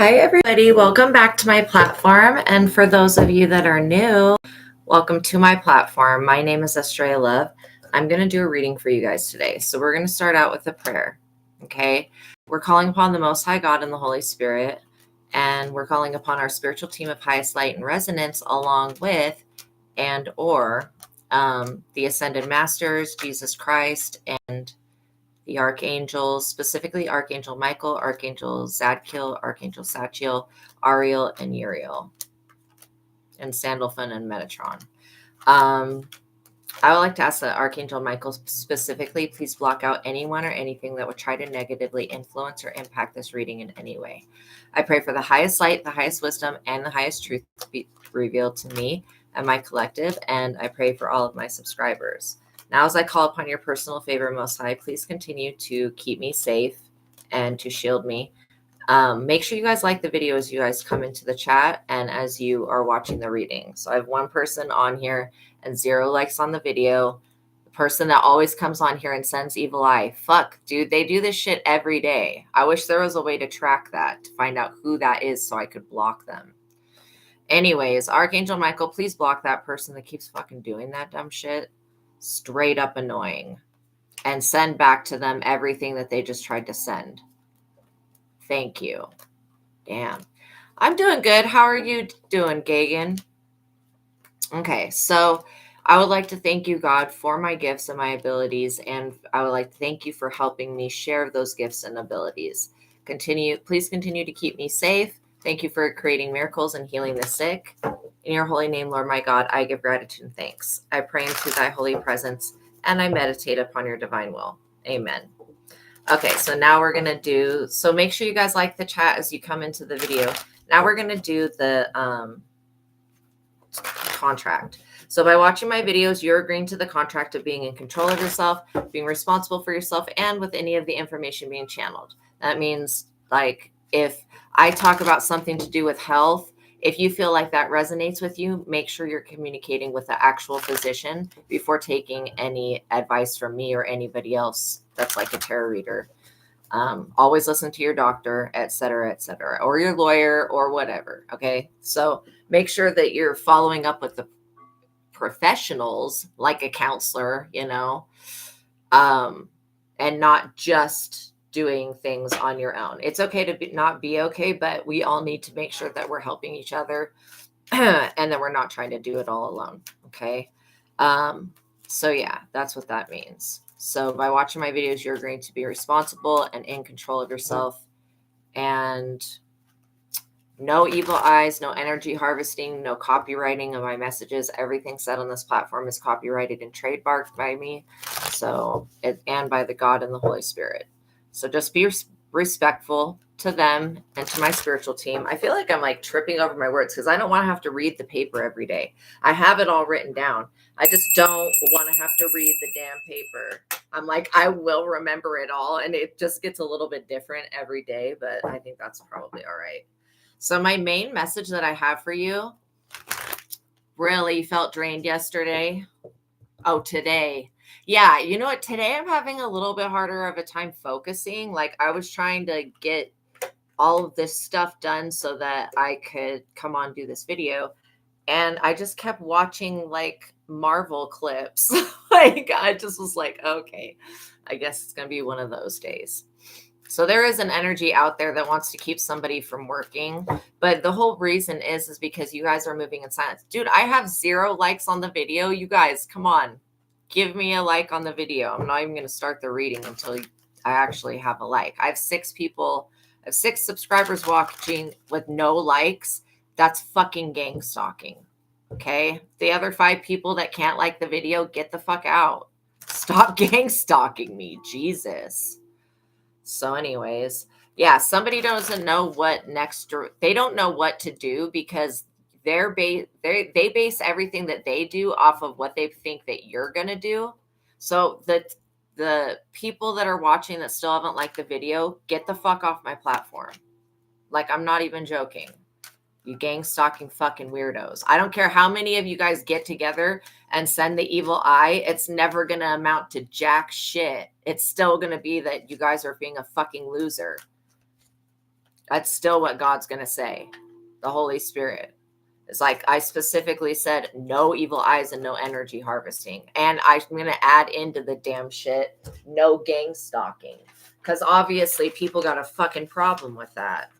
Hi, everybody. Welcome back to my platform. And for those of you that are new, welcome to my platform. My name is Astraea Love. I'm going to do a reading for you guys today. So we're going to start out with a prayer. Okay. We're calling upon the Most High God and the Holy Spirit. And we're calling upon our spiritual team of highest light and resonance, along with the Ascended Masters, Jesus Christ, and the archangels, specifically Archangel Michael, Archangel Zadkiel, Archangel Sachiel, Ariel, and Uriel, and Sandalphon and Metatron. I would like to ask that Archangel Michael specifically, please block out anyone or anything that would try to negatively influence or impact this reading in any way. I pray for the highest light, the highest wisdom, and the highest truth to be revealed to me and my collective, and I pray for all of my subscribers. Now, as I call upon your personal favor, Most High, please continue to keep me safe and to shield me. Make sure you guys like the video as you guys come into the chat and as you are watching the reading. So I have one person on here and 0 likes on the video. The person that always comes on here and sends evil eye. Fuck, dude, they do this shit every day. I wish there was a way to track that, to find out who that is so I could block them. Anyways, Archangel Michael, please block that person that keeps fucking doing that dumb shit. Straight up annoying, and send back to them everything that they just tried to send. Thank you. Damn. I'm doing good. How are you doing, Gagan? Okay, so I would like to thank you, God, for my gifts and my abilities, and I would like to thank you for helping me share those gifts and abilities. Please continue to keep me safe. Thank you for creating miracles and healing the sick. In your holy name, Lord my God, I give gratitude and thanks. I pray into thy holy presence, and I meditate upon your divine will. Amen. Okay, so now we're going to do, so make sure you guys like the chat as you come into the video. Now we're going to do the contract. So by watching my videos, you're agreeing to the contract of being in control of yourself, being responsible for yourself, and with any of the information being channeled. That means, like, if I talk about something to do with health, if you feel like that resonates with you, make sure you're communicating with the actual physician before taking any advice from me or anybody else that's like a tarot reader. Always listen to your doctor, et cetera, or your lawyer or whatever. Okay. So make sure that you're following up with the professionals, like a counselor, and not just doing things on your own. It's okay to not be okay, but we all need to make sure that we're helping each other and that we're not trying to do it all alone. Okay. So yeah, that's what that means. So by watching my videos, you're agreeing to be responsible and in control of yourself, and no evil eyes, no energy harvesting, no copywriting of my messages. Everything said on this platform is copyrighted and trademarked by me. And by the God and the Holy Spirit. So just be respectful to them and to my spiritual team. I feel like I'm like tripping over my words because I don't want to have to read the paper every day. I have it all written down. I just don't want to have to read the damn paper. I'm like, I will remember it all. And it just gets a little bit different every day, but I think that's probably all right. So my main message that I have for you, really felt drained yesterday. Oh, today. Yeah, you know what? Today I'm having a little bit harder of a time focusing. Like I was trying to get all of this stuff done so that I could come on do this video. And I just kept watching like Marvel clips. Like I just was like, okay, I guess it's going to be one of those days. So there is an energy out there that wants to keep somebody from working. But the whole reason is because you guys are moving in silence. Dude, I have 0 likes on the video. You guys, come on. Give me a like on the video. I'm not even going to start the reading until I actually have a like. I have 6 subscribers watching with no likes. That's fucking gang stalking. Okay? The other 5 people that can't like the video, get the fuck out. Stop gang stalking me. Jesus. So anyways, yeah, somebody doesn't know what they don't know what to do because they base everything that they do off of what they think that you're going to do. So the people that are watching that still haven't liked the video, get the fuck off my platform. Like, I'm not even joking. You gang stalking fucking weirdos. I don't care how many of you guys get together and send the evil eye. It's never going to amount to jack shit. It's still going to be that you guys are being a fucking loser. That's still what God's going to say. The Holy Spirit. It's like I specifically said no evil eyes and no energy harvesting. And I'm going to add into the damn shit no gang stalking. Because obviously people got a fucking problem with that.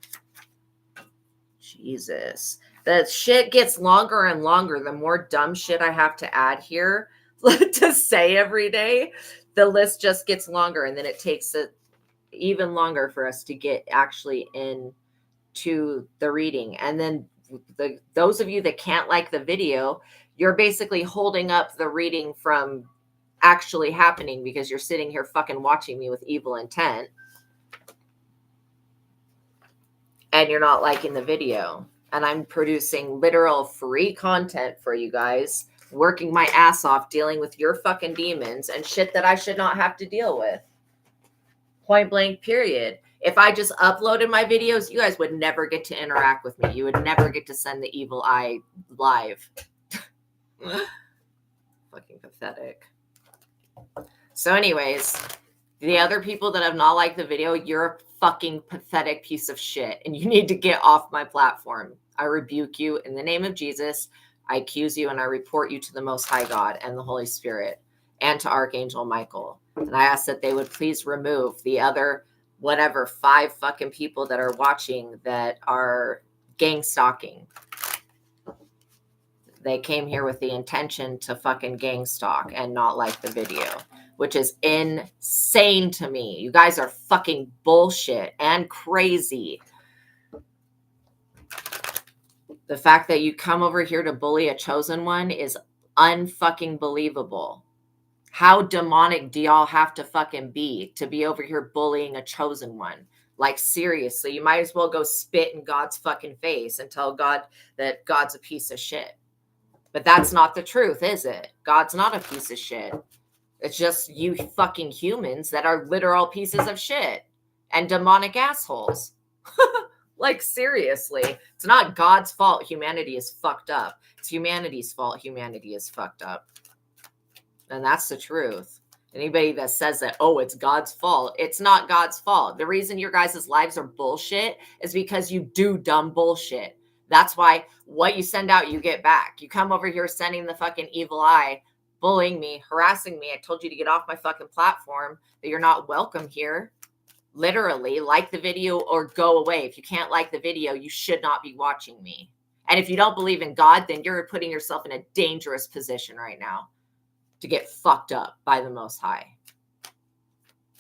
Jesus. The shit gets longer and longer. The more dumb shit I have to add here to say every day, the list just gets longer. And then it takes it even longer for us to get actually into the reading. And then those of you that can't like the video, you're basically holding up the reading from actually happening because you're sitting here fucking watching me with evil intent and you're not liking the video. And I'm producing literal free content for you guys, working my ass off dealing with your fucking demons and shit that I should not have to deal with. Point blank, period. If I just uploaded my videos, you guys would never get to interact with me. You would never get to send the evil eye live. Fucking pathetic. So anyways, the other people that have not liked the video, you're a fucking pathetic piece of shit. And you need to get off my platform. I rebuke you in the name of Jesus. I accuse you and I report you to the Most High God and the Holy Spirit and to Archangel Michael. And I ask that they would please remove the other, 5 fucking people that are watching that are gang stalking. They came here with the intention to fucking gang stalk and not like the video, which is insane to me. You guys are fucking bullshit and crazy. The fact that you come over here to bully a chosen one is unfucking believable. How demonic do y'all have to fucking be to be over here bullying a chosen one? Like, seriously, you might as well go spit in God's fucking face and tell God that God's a piece of shit. But that's not the truth, is it? God's not a piece of shit. It's just you fucking humans that are literal pieces of shit and demonic assholes. Like, seriously, it's not God's fault humanity is fucked up. It's humanity's fault humanity is fucked up. And that's the truth. Anybody that says that, oh, it's God's fault, it's not God's fault. The reason your guys' lives are bullshit is because you do dumb bullshit. That's why what you send out, you get back. You come over here sending the fucking evil eye, bullying me, harassing me. I told you to get off my fucking platform, that you're not welcome here. Literally, like the video or go away. If you can't like the video, you should not be watching me. And if you don't believe in God, then you're putting yourself in a dangerous position right now to get fucked up by the Most High.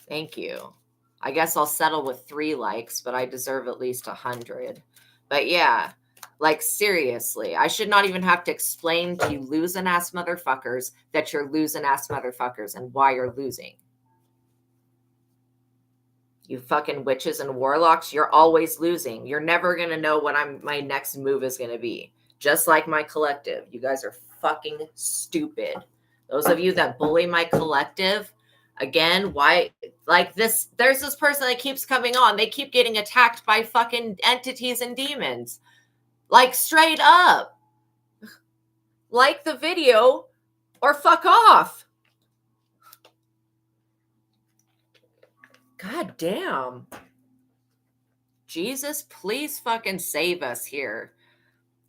Thank you. I guess I'll settle with 3 likes, but I deserve at least 100. But yeah, like, seriously, I should not even have to explain to you losing ass motherfuckers that you're losing ass motherfuckers and why you're losing. You fucking witches and warlocks, you're always losing. You're never going to know what my next move is going to be. Just like my collective. You guys are fucking stupid. Those of you that bully my collective, again, why? Like this, there's this person that keeps coming on. They keep getting attacked by fucking entities and demons. Like, straight up. Like the video or fuck off. God damn. Jesus, please fucking save us here.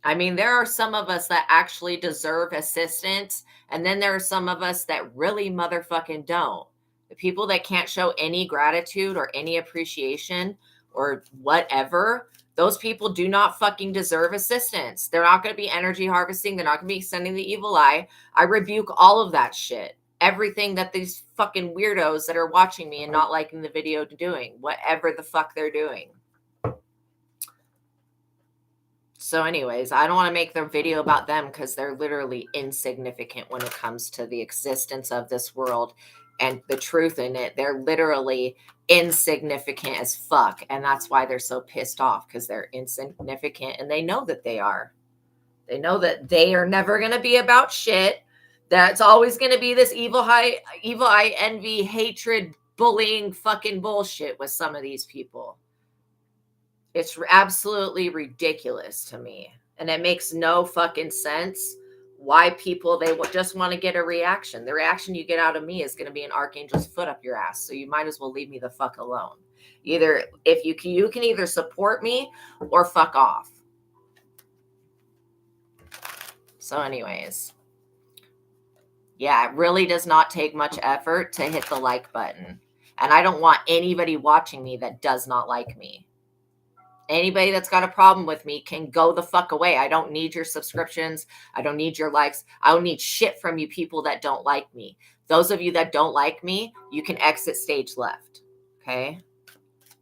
I mean, there are some of us that actually deserve assistance, and then there are some of us that really motherfucking don't. The people that can't show any gratitude or any appreciation or whatever, those people do not fucking deserve assistance. They're not going to be energy harvesting. They're not going to be sending the evil eye. I rebuke all of that shit. Everything that these fucking weirdos that are watching me and not liking the video doing, whatever the fuck they're doing. So anyways, I don't want to make the video about them because they're literally insignificant when it comes to the existence of this world and the truth in it. They're literally insignificant as fuck. And that's why they're so pissed off, because they're insignificant and they know that they are. They know that they are never going to be about shit. That's always going to be this evil eye, envy, hatred, bullying fucking bullshit with some of these people. It's absolutely ridiculous to me. And it makes no fucking sense why people, they just want to get a reaction. The reaction you get out of me is going to be an archangel's foot up your ass. So you might as well leave me the fuck alone. Either if you can either support me or fuck off. So anyways, yeah, it really does not take much effort to hit the like button. And I don't want anybody watching me that does not like me. Anybody that's got a problem with me can go the fuck away. I don't need your subscriptions. I don't need your likes. I don't need shit from you people that don't like me. Those of you that don't like me, you can exit stage left. Okay?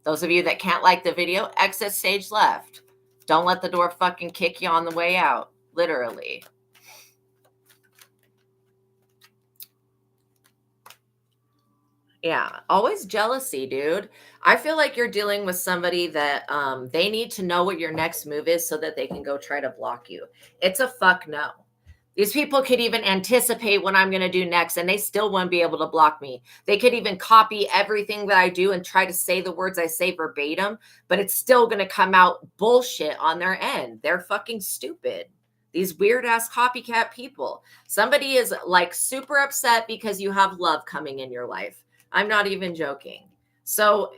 Those of you that can't like the video, exit stage left. Don't let the door fucking kick you on the way out. Literally. Yeah, always jealousy, dude. I feel like you're dealing with somebody that they need to know what your next move is so that they can go try to block you. It's a fuck no. These people could even anticipate what I'm going to do next and they still won't be able to block me. They could even copy everything that I do and try to say the words I say verbatim, but it's still going to come out bullshit on their end. They're fucking stupid. These weird ass copycat people. Somebody is like super upset because you have love coming in your life. I'm not even joking. So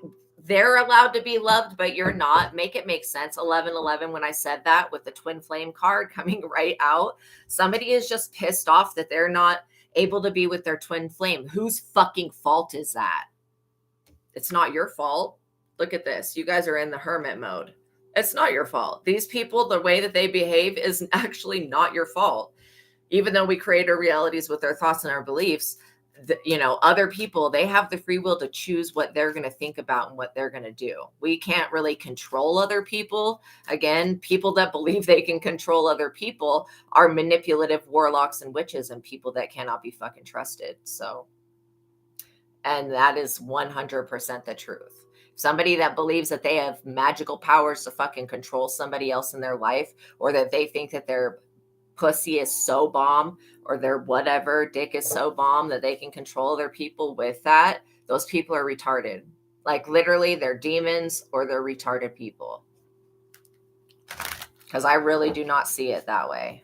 they're allowed to be loved, but you're not. Make it make sense. 11:11, when I said that with the twin flame card coming right out, somebody is just pissed off that they're not able to be with their twin flame. Whose fucking fault is that? It's not your fault. Look at this. You guys are in the hermit mode. It's not your fault. These people, the way that they behave is actually not your fault. Even though we create our realities with our thoughts and our beliefs, other people, they have the free will to choose what they're going to think about and what they're going to do. We can't really control other people. Again, people that believe they can control other people are manipulative warlocks and witches and people that cannot be fucking trusted. So, and that is 100% the truth. Somebody that believes that they have magical powers to fucking control somebody else in their life, or that they think that their pussy is so bomb or their whatever dick is so bomb that they can control other people with that, those people are retarded. Like literally they're demons or they're retarded people. Because I really do not see it that way.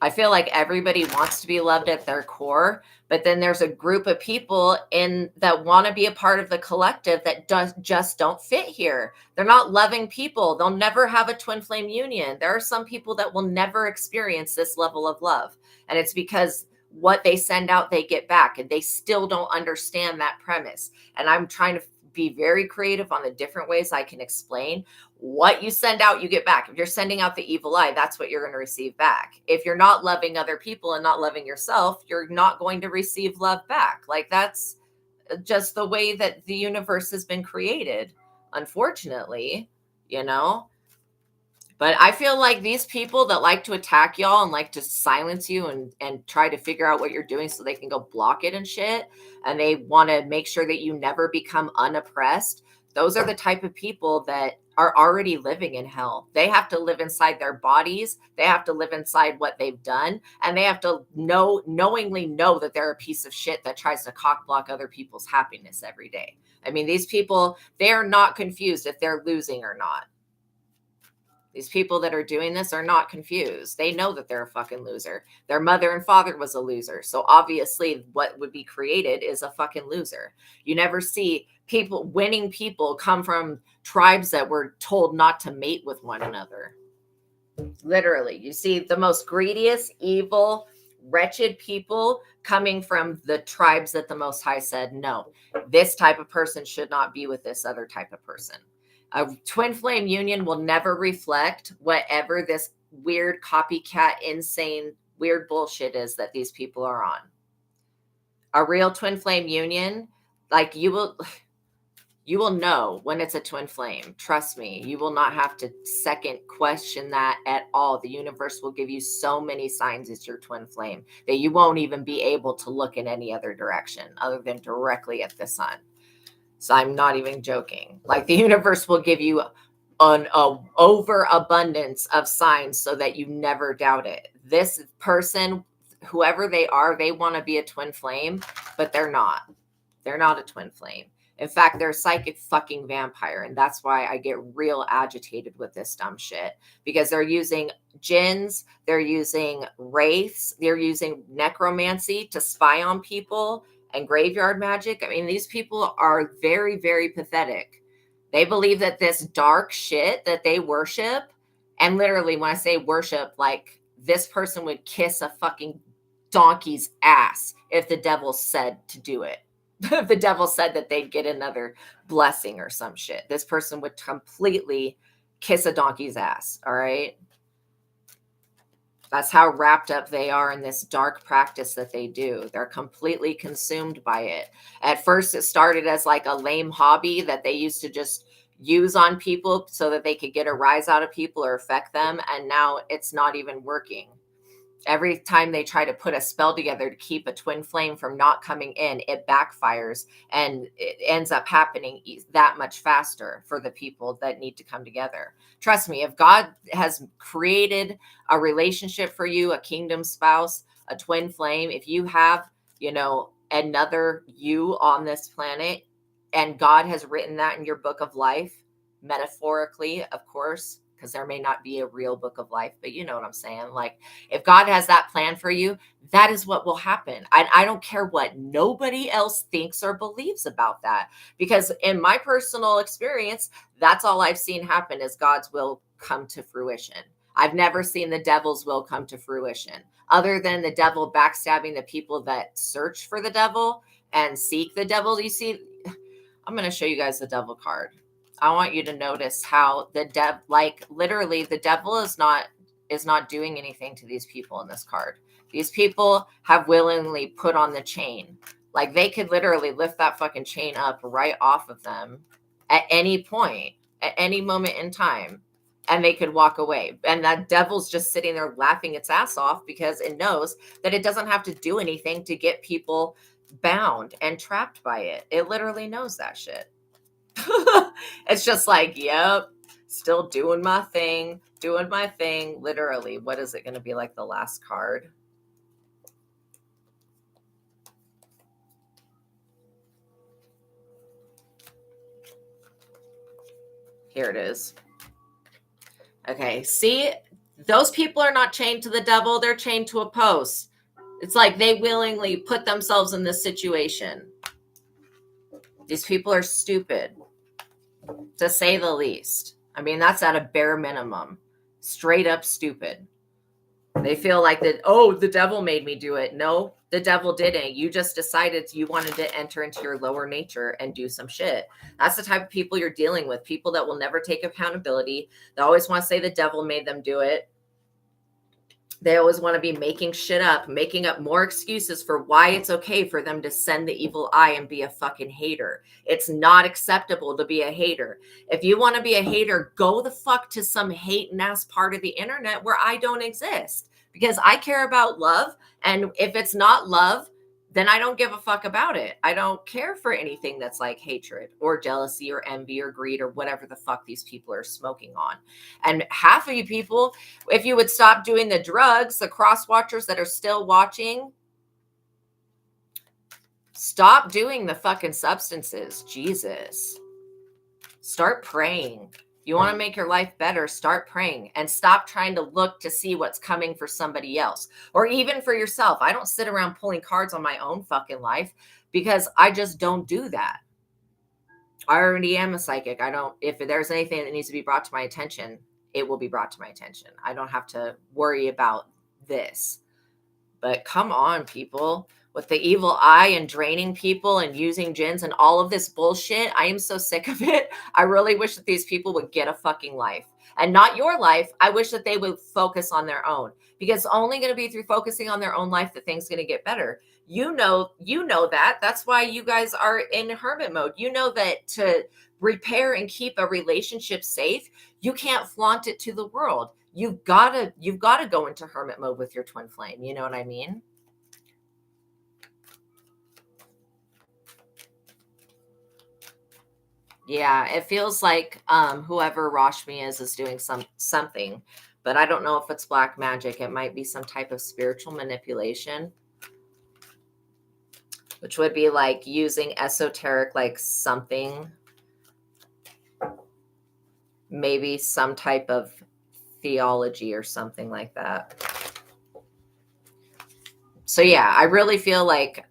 I feel like everybody wants to be loved at their core, but then there's a group of people that want to be a part of the collective that just don't fit here. They're not loving people. They'll never have a twin flame union. There are some people that will never experience this level of love. And it's because what they send out, they get back, and they still don't understand that premise. And I'm trying to be very creative on the different ways I can explain. What you send out, you get back. If you're sending out the evil eye, that's what you're going to receive back. If you're not loving other people and not loving yourself, you're not going to receive love back. Like that's just the way that the universe has been created, unfortunately, But I feel like these people that like to attack y'all and like to silence you and try to figure out what you're doing so they can go block it and shit, and they want to make sure that you never become unoppressed, those are the type of people that are already living in hell. They have to live inside their bodies. They have to live inside what they've done. And they have to knowingly know that they're a piece of shit that tries to cock block other people's happiness every day. I mean, these people, they are not confused if they're losing or not. These people that are doing this are not confused. They know that they're a fucking loser. Their mother and father was a loser. So obviously what would be created is a fucking loser. You never see winning people come from tribes that were told not to mate with one another. Literally, you see the most greediest, evil, wretched people coming from the tribes that the Most High said, no, this type of person should not be with this other type of person. A twin flame union will never reflect whatever this weird copycat, insane, weird bullshit is that these people are on. A real twin flame union, like you will know when it's a twin flame. Trust me, you will not have to second question that at all. The universe will give you so many signs it's your twin flame that you won't even be able to look in any other direction other than directly at the sun. So I'm not even joking. Like the universe will give you an overabundance of signs so that you never doubt it. This person, whoever they are, they want to be a twin flame, but they're not. They're not a twin flame. In fact, they're a psychic fucking vampire. And that's why I get real agitated with this dumb shit. Because they're using jinns, they're using wraiths, they're using necromancy to spy on people. and graveyard magic. I mean, these people are very, very pathetic. They believe that this dark shit that they worship, and literally when I say worship, like this person would kiss a fucking donkey's ass if the devil said to do it. If the devil said that they'd get another blessing or some shit, this person would completely kiss a donkey's ass. All right. That's how wrapped up they are in this dark practice that they do. They're completely consumed by it. At first, it started as like a lame hobby that they used to just use on people so that they could get a rise out of people or affect them. And now it's not even working. Every time they try to put a spell together to keep a twin flame from not coming in, it backfires and it ends up happening that much faster for the people that need to come together. Trust me, if God has created a relationship for you, a kingdom spouse, a twin flame, if you have, another you on this planet, and God has written that in your book of life, metaphorically, of course, because there may not be a real book of life, but you know what I'm saying? Like, if God has that plan for you, that is what will happen. I don't care what nobody else thinks or believes about that, because in my personal experience, that's all I've seen happen is God's will come to fruition. I've never seen the devil's will come to fruition, other than the devil backstabbing the people that search for the devil and seek the devil. You see, I'm going to show you guys the devil card. I want you to notice how literally the devil is not doing anything to these people in this card. These people have willingly put on the chain. Like, they could literally lift that fucking chain up right off of them at any point, at any moment in time, and they could walk away. And that devil's just sitting there laughing its ass off because it knows that it doesn't have to do anything to get people bound and trapped by it. It literally knows that shit. It's just like, yep, still doing my thing. Literally, what is it going to be like the last card? Here it is. Okay, see, those people are not chained to the devil. They're chained to a post. It's like they willingly put themselves in this situation. These people are stupid, to say the least. I mean, that's at a bare minimum. Straight up stupid. They feel like that, oh, the devil made me do it. No, the devil didn't. You just decided you wanted to enter into your lower nature and do some shit. That's the type of people you're dealing with. People that will never take accountability. They always want to say the devil made them do it. They always want to be making shit up, making up more excuses for why it's okay for them to send the evil eye and be a fucking hater. It's not acceptable to be a hater. If you want to be a hater, go the fuck to some hating ass part of the internet where I don't exist, because I care about love. And if it's not love, then I don't give a fuck about it. I don't care for anything that's like hatred or jealousy or envy or greed or whatever the fuck these people are smoking on. And half of you people, if you would stop doing the drugs, the cross watchers that are still watching, stop doing the fucking substances. Jesus. Start praying. You want to make your life better, start praying and stop trying to look to see what's coming for somebody else or even for yourself. I don't sit around pulling cards on my own fucking life because I just don't do that. I already am a psychic. If there's anything that needs to be brought to my attention, it will be brought to my attention. I don't have to worry about this. But come on, people. With the evil eye and draining people and using jinns and all of this bullshit, I am so sick of it. I really wish that these people would get a fucking life. And not your life. I wish that they would focus on their own. Because it's only going to be through focusing on their own life that things going to get better. You know that. That's why you guys are in hermit mode. You know that to repair and keep a relationship safe, you can't flaunt it to the world. You've got to go into hermit mode with your twin flame. You know what I mean? Yeah, it feels like whoever Rashmi is doing something, but I don't know if it's black magic. It might be some type of spiritual manipulation, which would be like using esoteric, like something, maybe some type of theology or something like that. So yeah, I really feel like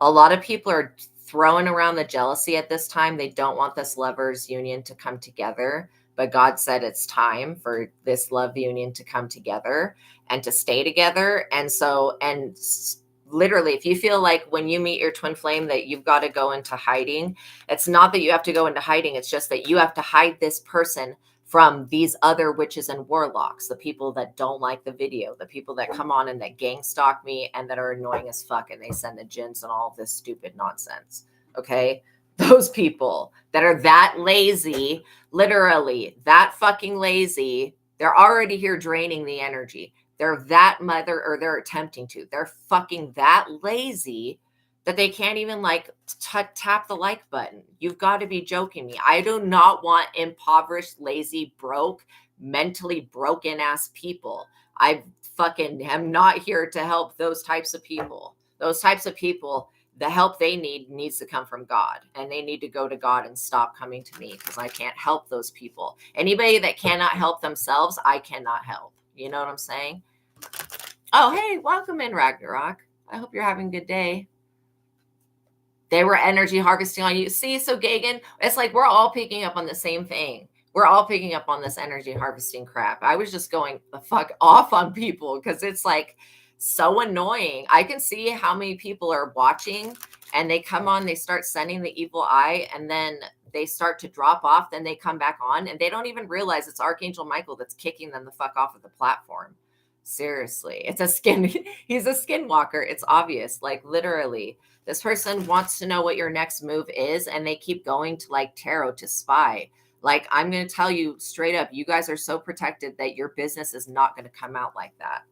A lot of people are throwing around the jealousy at this time. They don't want this lovers union to come together, but God said it's time for this love union to come together and to stay together. And so, literally, if you feel like when you meet your twin flame that you've got to go into hiding, it's not that you have to go into hiding. It's just that you have to hide this person from these other witches and warlocks, the people that don't like the video, the people that come on and that gang stalk me and that are annoying as fuck, and they send the gins and all this stupid nonsense. Okay? Those people that are that lazy, literally that fucking lazy, they're already here draining the energy. They're that mother, or they're attempting to. They're fucking that lazy that they can't even like tap the like button. You've got to be joking me. I do not want impoverished, lazy, broke, mentally broken ass people. I fucking am not here to help those types of people. Those types of people, the help they need needs to come from God, and they need to go to God and stop coming to me, because I can't help those people. Anybody that cannot help themselves, I cannot help. You know what I'm saying? Oh, hey, welcome in, Ragnarok. I hope you're having a good day. They were energy harvesting on you. See, so Gagan, it's like we're all picking up on the same thing. We're all picking up on this energy harvesting crap. I was just going the fuck off on people because it's like so annoying. I can see how many people are watching and they come on, they start sending the evil eye, and then they start to drop off. Then they come back on and they don't even realize it's Archangel Michael that's kicking them the fuck off of the platform. Seriously, it's a skin. He's a skinwalker. It's obvious. Like literally, this person wants to know what your next move is, and they keep going to like tarot to spy. Like, I'm going to tell you straight up, you guys are so protected that your business is not going to come out like that.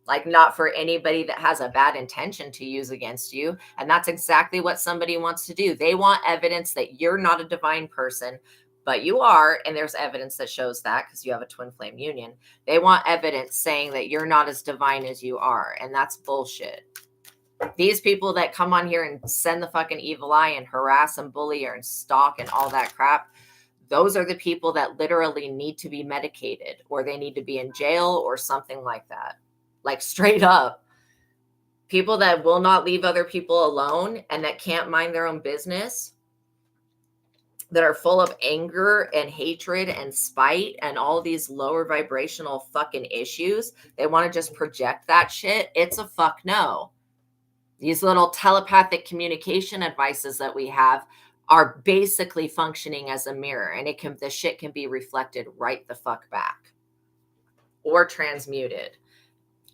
Like, not for anybody that has a bad intention to use against you. And that's exactly what somebody wants to do. They want evidence that you're not a divine person, but you are. And there's evidence that shows that because you have a twin flame union. They want evidence saying that you're not as divine as you are. And that's bullshit. These people that come on here and send the fucking evil eye and harass and bully and stalk and all that crap, those are the people that literally need to be medicated, or they need to be in jail or something like that. Like straight up. People that will not leave other people alone and that can't mind their own business, that are full of anger and hatred and spite and all these lower vibrational fucking issues. They want to just project that shit. It's a fuck no. These little telepathic communication advices that we have are basically functioning as a mirror, and the shit can be reflected right the fuck back or transmuted.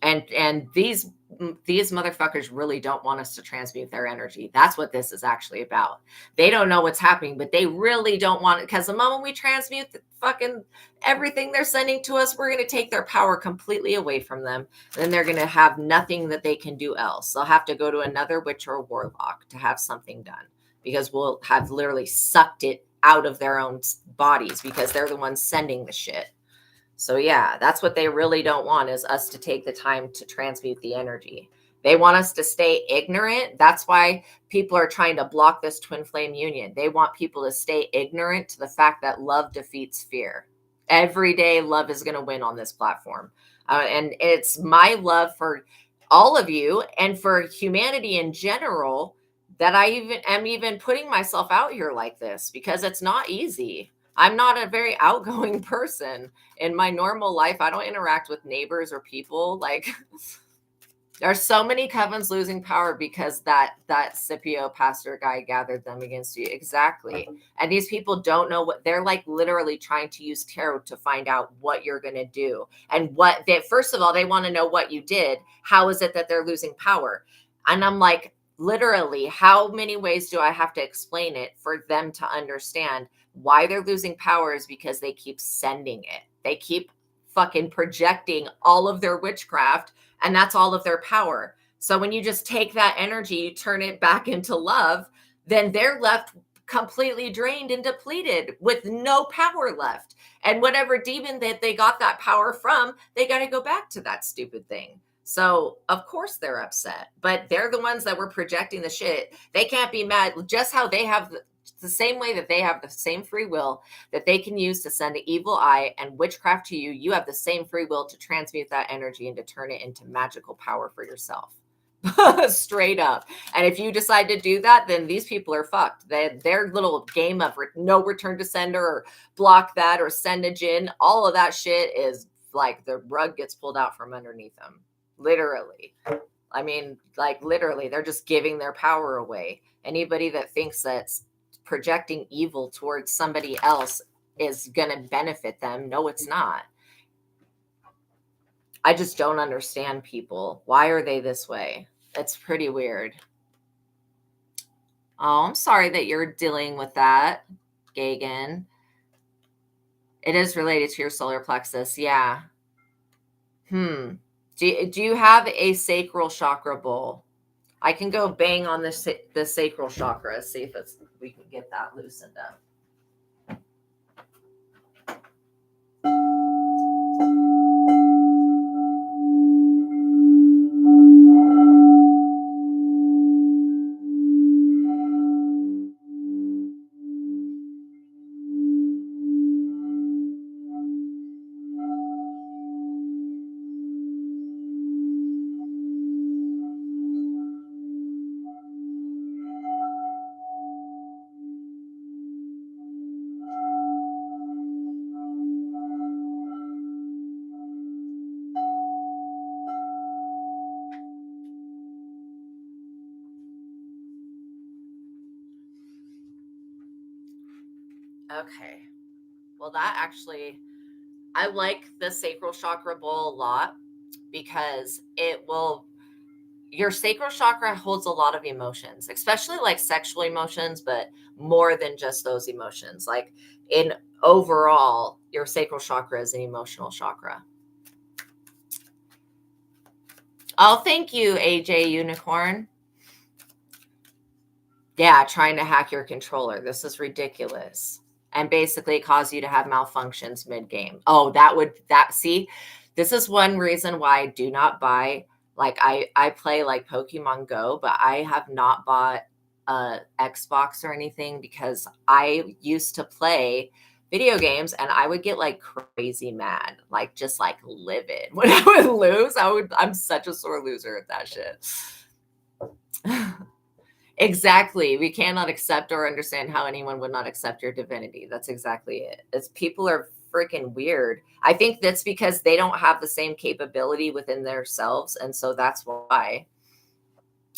And these motherfuckers really don't want us to transmute their energy. That's what this is actually about. They don't know what's happening, but they really don't want it, because the moment we transmute the fucking everything they're sending to us, we're going to take their power completely away from them. And then they're going to have nothing that they can do else. They'll have to go to another witch or warlock to have something done, because we'll have literally sucked it out of their own bodies, because they're the ones sending the shit. So yeah, that's what they really don't want, is us to take the time to transmute the energy. They want us to stay ignorant. That's why people are trying to block this twin flame union. They want people to stay ignorant to the fact that love defeats fear. Every day, love is going to win on this platform. And it's my love for all of you and for humanity in general that I am even putting myself out here like this, because it's not easy. I'm not a very outgoing person in my normal life. I don't interact with neighbors or people. Like, there's so many covens losing power because that Scipio pastor guy gathered them against you. Exactly. And these people don't know what they're like, literally trying to use tarot to find out what you're going to do. And what they, first of all, they want to know what you did. How is it that they're losing power? And I'm like, literally, how many ways do I have to explain it for them to understand why they're losing power? Is because they keep sending it. They keep fucking projecting all of their witchcraft, and that's all of their power. So when you just take that energy, you turn it back into love, then they're left completely drained and depleted with no power left. And whatever demon that they got that power from, they got to go back to that stupid thing. So of course they're upset, but they're the ones that were projecting the shit. They can't be mad. Just how they have the same way that they have the same free will that they can use to send an evil eye and witchcraft to you. You have the same free will to transmute that energy and to turn it into magical power for yourself. Straight up. And if you decide to do that, then these people are fucked. Their little game of no return to sender or block that or send a gin, all of that shit is like the rug gets pulled out from underneath them. Literally. I mean, like literally, they're just giving their power away. Anybody that thinks that's projecting evil towards somebody else is going to benefit them. No, it's not. I just don't understand people. Why are they this way? It's pretty weird. Oh, I'm sorry that you're dealing with that, Gagan. It is related to your solar plexus. Yeah. Do you have a sacral chakra bowl? I can go bang on the sacral chakra, see if we can get that loosened up. Okay. Well, that actually, I like the sacral chakra bowl a lot because your sacral chakra holds a lot of emotions, especially like sexual emotions, but more than just those emotions. Like in overall, your sacral chakra is an emotional chakra. Oh, thank you, AJ Unicorn. Yeah, trying to hack your controller. This is ridiculous. And basically cause you to have malfunctions mid-game. Oh, see, this is one reason why I do not buy, like I play like Pokemon Go, but I have not bought a Xbox or anything because I used to play video games and I would get like crazy mad, like just like livid. When I would lose, I'm such a sore loser at that shit. Exactly. We cannot accept or understand how anyone would not accept your divinity. That's exactly it. It's people are freaking weird. I think that's because they don't have the same capability within themselves. And so that's why.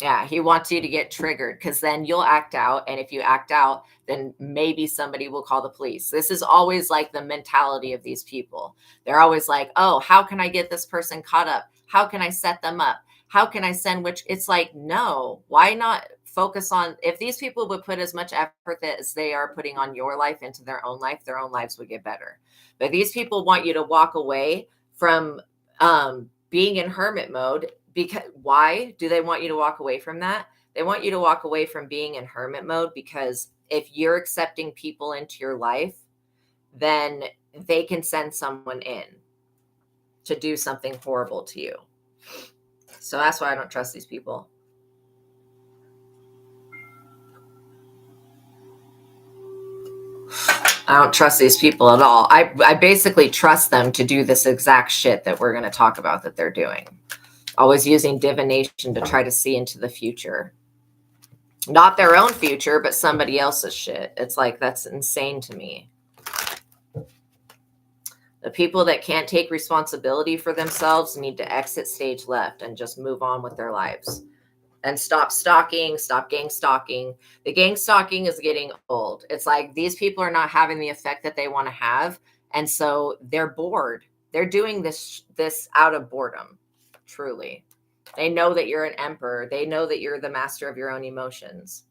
Yeah, he wants you to get triggered because then you'll act out. And if you act out, then maybe somebody will call the police. This is always like the mentality of these people. They're always like, oh, how can I get this person caught up? How can I set them up? How can I send which? It's like, no, why not focus on if these people would put as much effort as they are putting on your life into their own lives would get better. But these people want you to walk away from being in hermit mode. Because why do they want you to walk away from that? They want you to walk away from being in hermit mode because if you're accepting people into your life, then they can send someone in to do something horrible to you. So that's why I don't trust these people. I don't trust these people at all. I basically trust them to do this exact shit that we're going to talk about that they're doing. Always using divination to try to see into the future. Not their own future, but somebody else's shit. It's like, that's insane to me. The people that can't take responsibility for themselves need to exit stage left and just move on with their lives. And stop stalking, stop gang stalking. The gang stalking is getting old. It's like these people are not having the effect that they want to have. And so they're bored. They're doing this out of boredom, truly. They know that you're an emperor. They know that you're the master of your own emotions.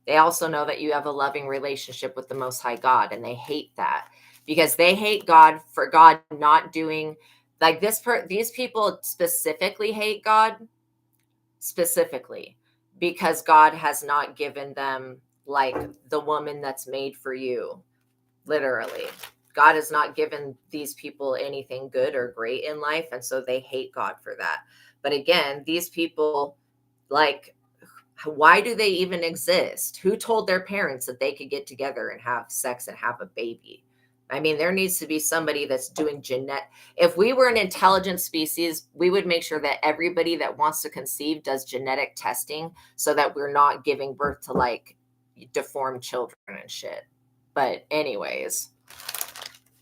They also know that you have a loving relationship with the Most High God, and they hate that because they hate God for God not doing like this. These people specifically hate God specifically because God has not given them like the woman that's made for you. Literally, God has not given these people anything good or great in life, and so they hate God for that. But again, these people, like, why do they even exist? Who told their parents that they could get together and have sex and have a baby? I mean, there needs to be somebody that's doing if we were an intelligent species, we would make sure that everybody that wants to conceive does genetic testing so that we're not giving birth to like deformed children and shit. But anyways,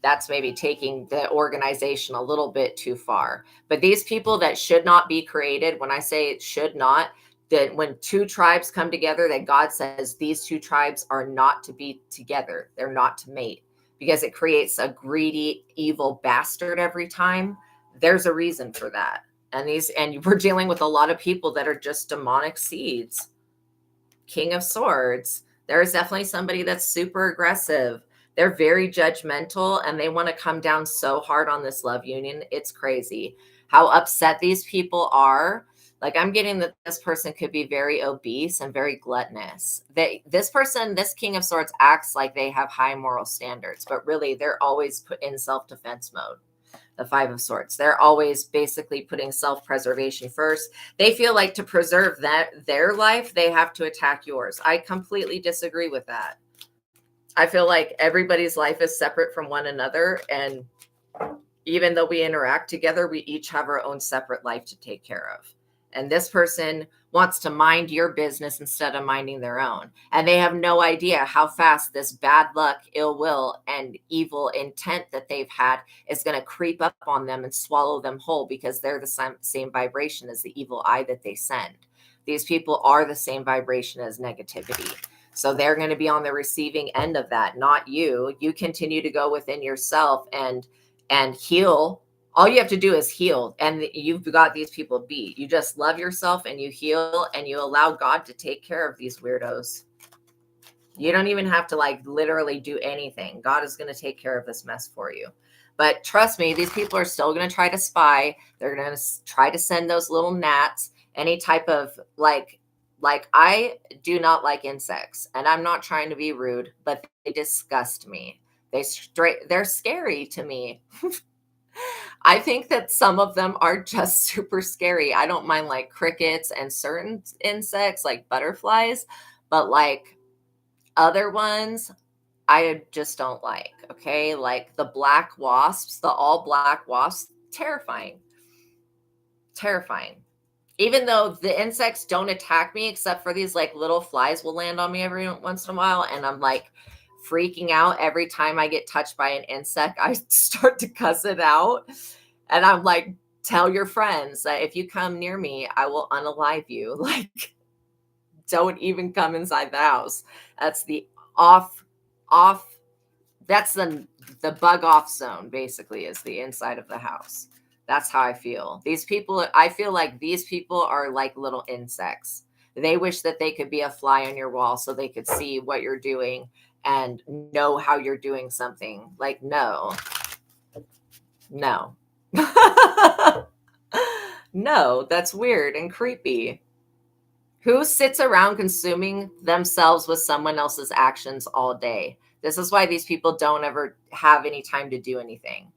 that's maybe taking the organization a little bit too far. But these people that should not be created, when I say it should not, that when two tribes come together, that God says these two tribes are not to be together. They're not to mate, because it creates a greedy, evil bastard every time. There's a reason for that. And we're dealing with a lot of people that are just demonic seeds. King of Swords. There's definitely somebody that's super aggressive. They're very judgmental and they want to come down so hard on this love union. It's crazy how upset these people are. Like, I'm getting that this person could be very obese and very gluttonous. This King of Swords acts like they have high moral standards, but really they're always put in self-defense mode. The Five of Swords. They're always basically putting self-preservation first. They feel like to preserve their life, they have to attack yours. I completely disagree with that. I feel like everybody's life is separate from one another. And even though we interact together, we each have our own separate life to take care of. And this person wants to mind your business instead of minding their own. And they have no idea how fast this bad luck, ill will, and evil intent that they've had is going to creep up on them and swallow them whole, because they're the same vibration as the evil eye that they send. These people are the same vibration as negativity. So they're going to be on the receiving end of that, not you. You continue to go within yourself and heal. All you have to do is heal, and you've got these people beat. You just love yourself and you heal and you allow God to take care of these weirdos. You don't even have to like literally do anything. God is going to take care of this mess for you. But trust me, these people are still going to try to spy. They're going to try to send those little gnats, any type of like I do not like insects, and I'm not trying to be rude, but they disgust me. They're scary to me. I think that some of them are just super scary. I don't mind like crickets and certain insects like butterflies, but like other ones, I just don't like. Okay. Like the black wasps, the all black wasps, terrifying. Terrifying. Even though the insects don't attack me, except for these like little flies will land on me every once in a while. And I'm like freaking out every time I get touched by an insect. I start to cuss it out. And I'm like, tell your friends that if you come near me, I will unalive you. Like, don't even come inside the house. That's the off, that's the bug off zone, basically, is the inside of the house. That's how I feel. I feel like these people are like little insects. They wish that they could be a fly on your wall so they could see what you're doing and know how you're doing something. Like, no. No, that's weird and creepy. Who sits around consuming themselves with someone else's actions all day? This is why these people don't ever have any time to do anything.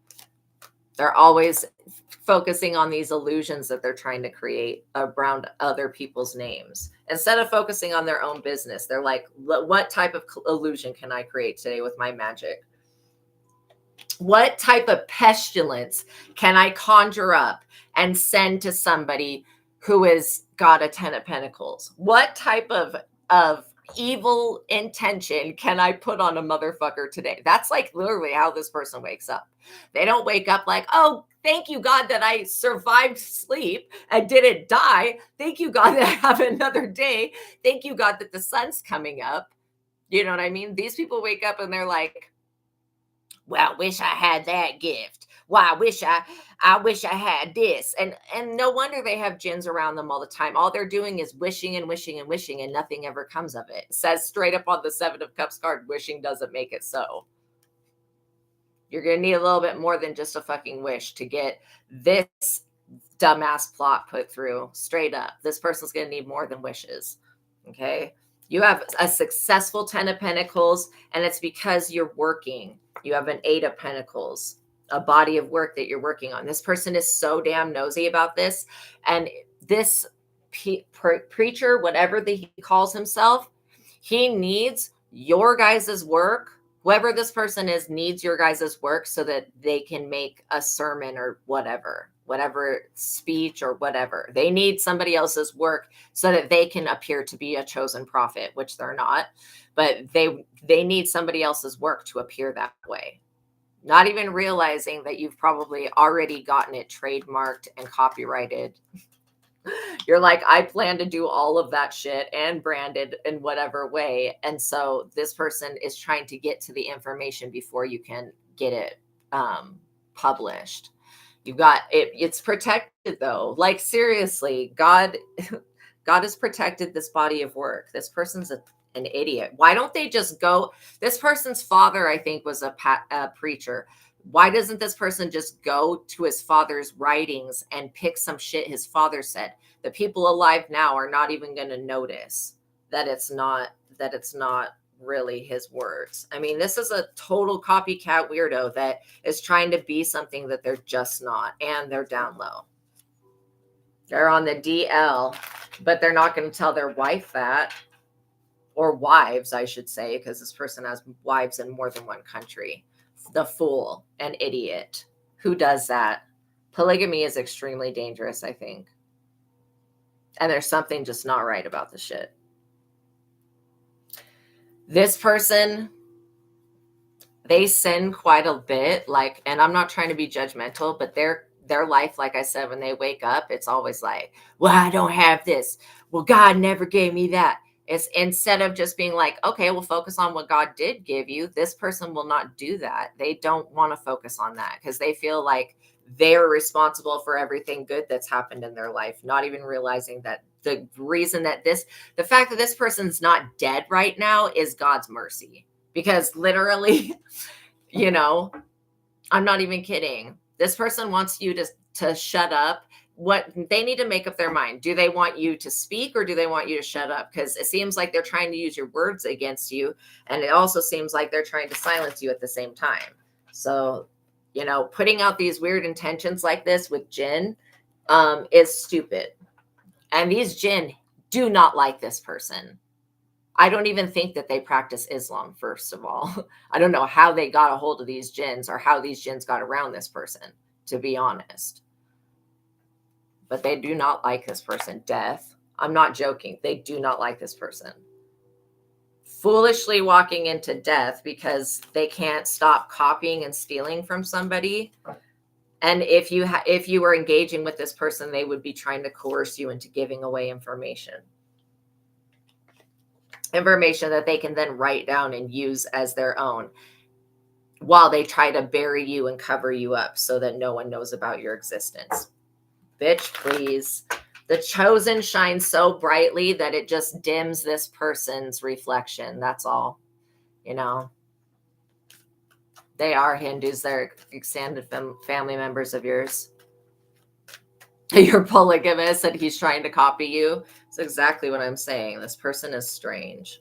They're always focusing on these illusions that they're trying to create around other people's names. Instead of focusing on their own business, they're like, what type of illusion can I create today with my magic? What type of pestilence can I conjure up and send to somebody who has got a 10 of Pentacles? What type of evil intention can I put on a motherfucker today? That's like literally how this person wakes up. They don't wake up like, oh, thank you, God, that I survived sleep and didn't die. Thank you, God, that I have another day. Thank you, God, that the sun's coming up. You know what I mean? These people wake up and they're like, well, I wish I had that gift. Well, I wish I had this. And no wonder they have jinns around them all the time. All they're doing is wishing and wishing and wishing, and nothing ever comes of it. It says straight up on the 7 of Cups card, wishing doesn't make it so. You're going to need a little bit more than just a fucking wish to get this dumbass plot put through. Straight up. This person's going to need more than wishes. Okay? You have a successful 10 of Pentacles, and it's because you're working. You have an 8 of Pentacles, a body of work that you're working on. This person is so damn nosy about this. And this preacher, whatever he calls himself, he needs your guys' work Whoever this person is needs your guys' work so that they can make a sermon or whatever speech or whatever. They need somebody else's work so that they can appear to be a chosen prophet, which they're not. But they need somebody else's work to appear that way. Not even realizing that you've probably already gotten it trademarked and copyrighted. You're like, I plan to do all of that shit and branded in whatever way. And so this person is trying to get to the information before you can get it published. You've got it. It's protected though. Like seriously, God has protected this body of work. This person's an idiot. Why don't they just go? This person's father, I think, was a preacher. Why doesn't this person just go to his father's writings and pick some shit his father said? The people alive now are not even going to notice that it's not really his words. I mean, this is a total copycat weirdo that is trying to be something that they're just not, and they're down low. They're on the DL, but they're not going to tell their wife that, or wives, I should say, because this person has wives in more than one country. The fool, an idiot. Who does that? Polygamy is extremely dangerous, I think. And there's something just not right about the shit. This person, they sin quite a bit, like, and I'm not trying to be judgmental, but their life, like I said, when they wake up, it's always like, well, I don't have this. Well, God never gave me that. It's instead of just being like, okay, we'll focus on what God did give you. This person will not do that. They don't want to focus on that because they feel like they're responsible for everything good that's happened in their life, not even realizing that the reason that the fact that this person's not dead right now is God's mercy. Because literally, I'm not even kidding. This person wants you to shut up. What they need to make up their mind. Do they want you to speak or do they want you to shut up? Because it seems like they're trying to use your words against you. And it also seems like they're trying to silence you at the same time. So, putting out these weird intentions like this with jinn is stupid. And these jinn do not like this person. I don't even think that they practice Islam, first of all. I don't know how they got a hold of these jinns or how these jinns got around this person, to be honest. But they do not like this person. Death. I'm not joking. They do not like this person. Foolishly walking into death because they can't stop copying and stealing from somebody. And if you were engaging with this person, they would be trying to coerce you into giving away information that they can then write down and use as their own while they try to bury you and cover you up so that no one knows about your existence. Bitch, please. The chosen shines so brightly that it just dims this person's reflection. That's all. They are Hindus. They're extended family members of yours. You're polygamous and he's trying to copy you. That's exactly what I'm saying. This person is strange.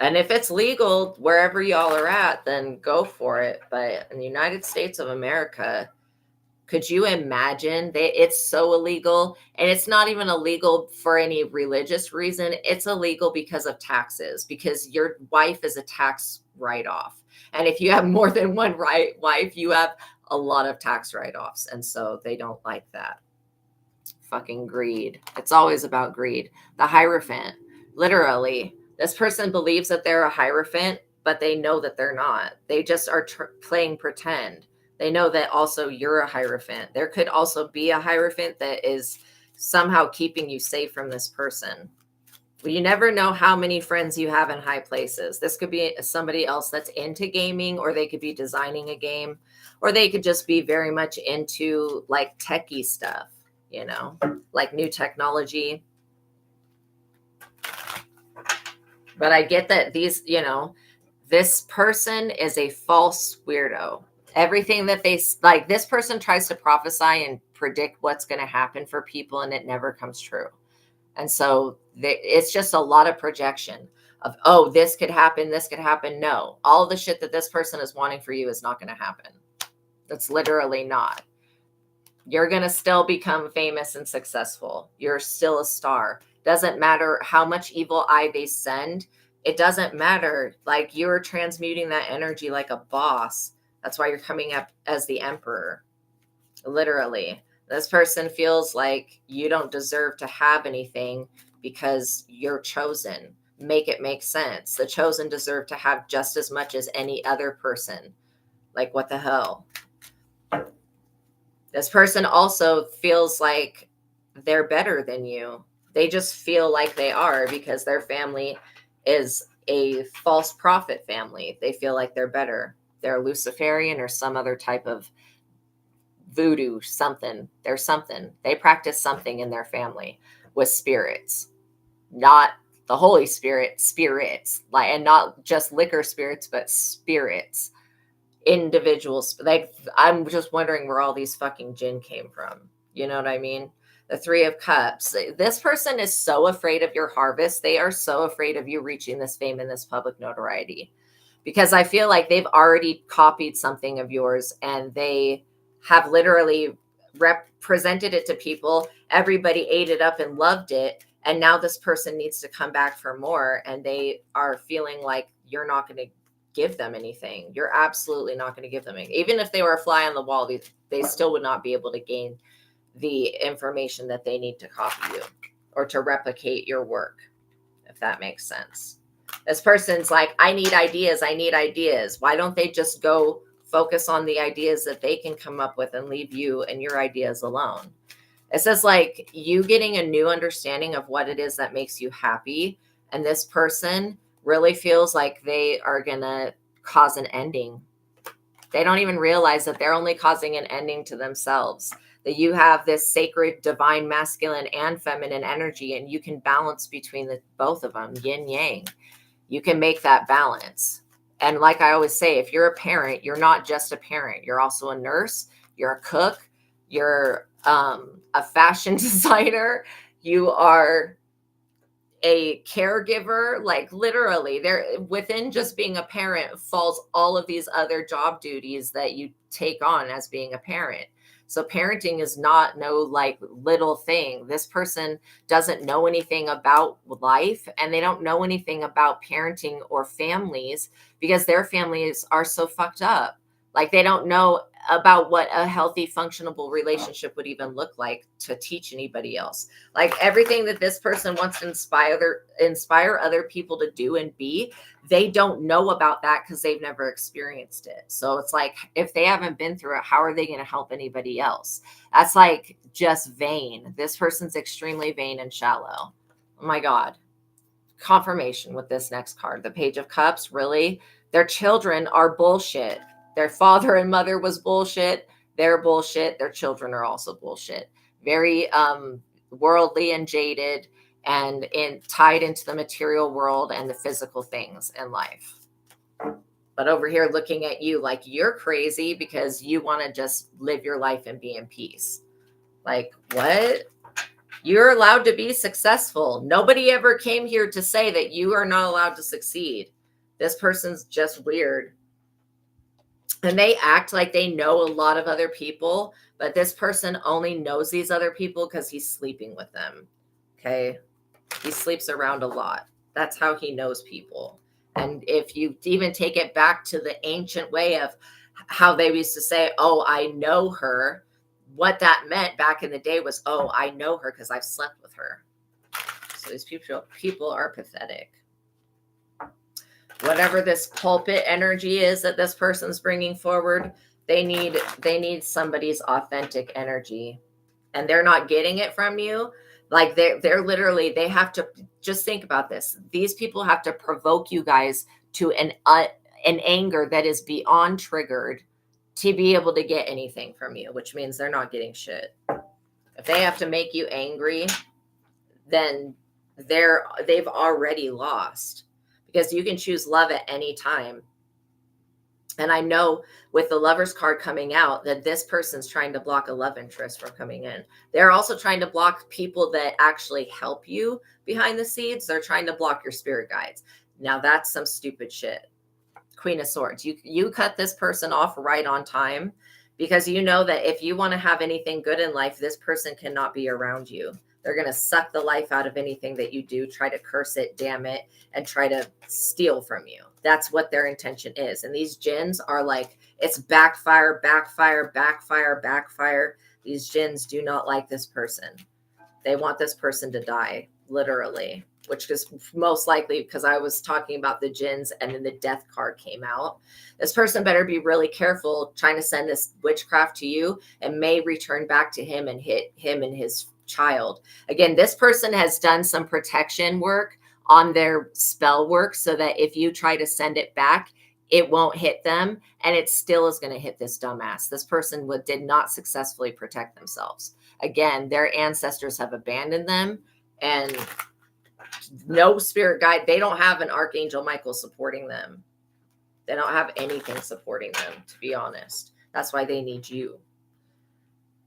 And if it's legal wherever y'all are at, then go for it. But in the United States of America, could you imagine that it's so illegal? And it's not even illegal for any religious reason. It's illegal because of taxes, because your wife is a tax write-off. And if you have more than one wife, you have a lot of tax write-offs. And so they don't like that. Fucking greed. It's always about greed. The Hierophant, literally. This person believes that they're a Hierophant, but they know that they're not. They just are playing pretend. They know that also you're a Hierophant. There could also be a Hierophant that is somehow keeping you safe from this person. You never know how many friends you have in high places. This could be somebody else that's into gaming, or they could be designing a game, or they could just be very much into like techie stuff, like new technology. But I get that this person is a false weirdo. Everything that they like, this person tries to prophesy and predict what's going to happen for people, and it never comes true. And so it's just a lot of projection of, oh, this could happen. This could happen. No, all the shit that this person is wanting for you is not going to happen. That's literally not. You're going to still become famous and successful. You're still a star. Doesn't matter how much evil eye they send. It doesn't matter. Like, you're transmuting that energy like a boss. That's why you're coming up as the emperor. Literally. This person feels like you don't deserve to have anything because you're chosen. Make it make sense. The chosen deserve to have just as much as any other person. Like, what the hell? This person also feels like they're better than you. They just feel like they are because their family is a false prophet family. They feel like they're better. They're Luciferian or some other type of voodoo, something. There's something. They practice something in their family with spirits, not the Holy Spirit, spirits, like, and not just liquor spirits, but spirits, individuals. Like, I'm just wondering where all these fucking jinn came from. You know what I mean? The Three of Cups. This person is so afraid of your harvest. They are so afraid of you reaching this fame and this public notoriety, because I feel like they've already copied something of yours and they have literally represented it to people. Everybody ate it up and loved it. And now this person needs to come back for more. And they are feeling like you're not going to give them anything. You're absolutely not going to give them anything. Even if they were a fly on the wall, they still would not be able to gain the information that they need to copy you or to replicate your work, if that makes sense. This person's like, I need ideas. I need ideas. Why don't they just go focus on the ideas that they can come up with and leave you and your ideas alone? It says, like, you getting a new understanding of what it is that makes you happy. And this person really feels like they are going to cause an ending. They don't even realize that they're only causing an ending to themselves. That you have this sacred, divine, masculine and feminine energy, and you can balance between both of them, yin yang. You can make that balance. And like I always say, if you're a parent, you're not just a parent. You're also a nurse. You're a cook. You're a fashion designer. You are a caregiver. Like, literally, there within just being a parent falls all of these other job duties that you take on as being a parent. So parenting is not no like little thing. This person doesn't know anything about life, and they don't know anything about parenting or families because their families are so fucked up. Like, they don't know about what a healthy, functionable relationship would even look like to teach anybody else. Like, everything that this person wants to inspire other people to do and be, they don't know about that because they've never experienced it. So it's like, if they haven't been through it, how are they going to help anybody else? That's like just vain. This person's extremely vain and shallow. Oh my God. Confirmation with this next card. The Page of Cups. Really? Their children are bullshit. Their father and mother was bullshit. They're bullshit. Their children are also bullshit. Very worldly and jaded, and tied into the material world and the physical things in life. But over here looking at you like you're crazy because you want to just live your life and be in peace. Like, what? You're allowed to be successful. Nobody ever came here to say that you are not allowed to succeed. This person's just weird. And they act like they know a lot of other people, but this person only knows these other people because he's sleeping with them. Okay. He sleeps around a lot. That's how he knows people. And if you even take it back to the ancient way of how they used to say, oh, I know her, what that meant back in the day was, oh, I know her because I've slept with her. So these people are pathetic. Whatever this pulpit energy is that this person's bringing forward, they need somebody's authentic energy, and they're not getting it from you. Like, they're literally, they have to just think about this. These people have to provoke you guys to an anger that is beyond triggered to be able to get anything from you, which means they're not getting shit. If they have to make you angry, then they've already lost, because you can choose love at any time. And I know with the Lover's card coming out that this person's trying to block a love interest from coming in. They're also trying to block people that actually help you behind the scenes. They're trying to block your spirit guides. Now that's some stupid shit. Queen of Swords. You cut this person off right on time, because you know that if you want to have anything good in life, this person cannot be around you. They're going to suck the life out of anything that you do, try to curse it, damn it, and try to steal from you. That's what their intention is. And these jinns are like, it's backfire, backfire, backfire, backfire. These jinns do not like this person. They want this person to die, literally, which is most likely because I was talking about the jinns and then the death card came out. This person better be really careful trying to send this witchcraft to you and may return back to him and hit him and his child. Again, this person has done some protection work on their spell work so that if you try to send it back, it won't hit them, and it still is going to hit this dumbass. This person did not successfully protect themselves. Again, their ancestors have abandoned them, and no spirit guide. They don't have an Archangel Michael supporting them. They don't have anything supporting them, to be honest. That's why they need you.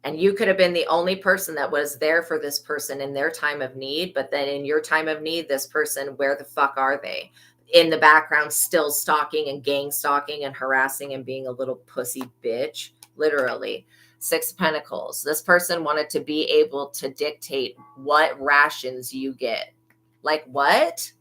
And you could have been the only person that was there for this person in their time of need. But then in your time of need, this person, where the fuck are they? In the background, still stalking and gang stalking and harassing and being a little pussy bitch, literally. 6 of Pentacles. This person wanted to be able to dictate what rations you get. Like what?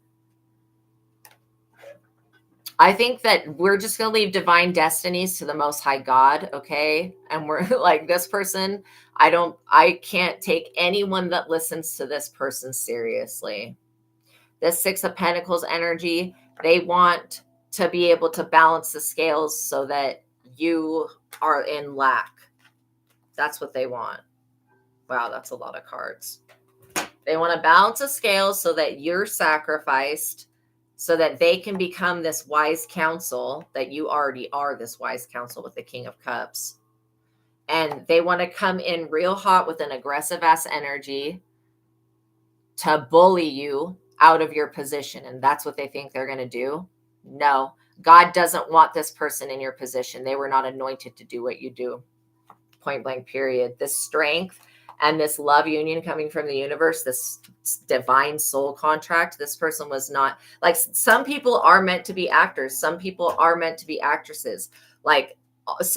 I think that we're just going to leave divine destinies to the Most High God, okay? And we're like, this person, I can't take anyone that listens to this person seriously. This 6 of Pentacles energy, they want to be able to balance the scales so that you are in lack. That's what they want. Wow, that's a lot of cards. They want to balance the scales so that you're sacrificed, so that they can become this wise counsel, that you already are this wise counsel with the King of Cups. And they want to come in real hot with an aggressive ass energy to bully you out of your position. And that's what they think they're going to do. No, God doesn't want this person in your position. They were not anointed to do what you do. Point blank, period. This strength and this love union coming from the universe, this divine soul contract, this person was not, like, some people are meant to be actors. Some people are meant to be actresses, like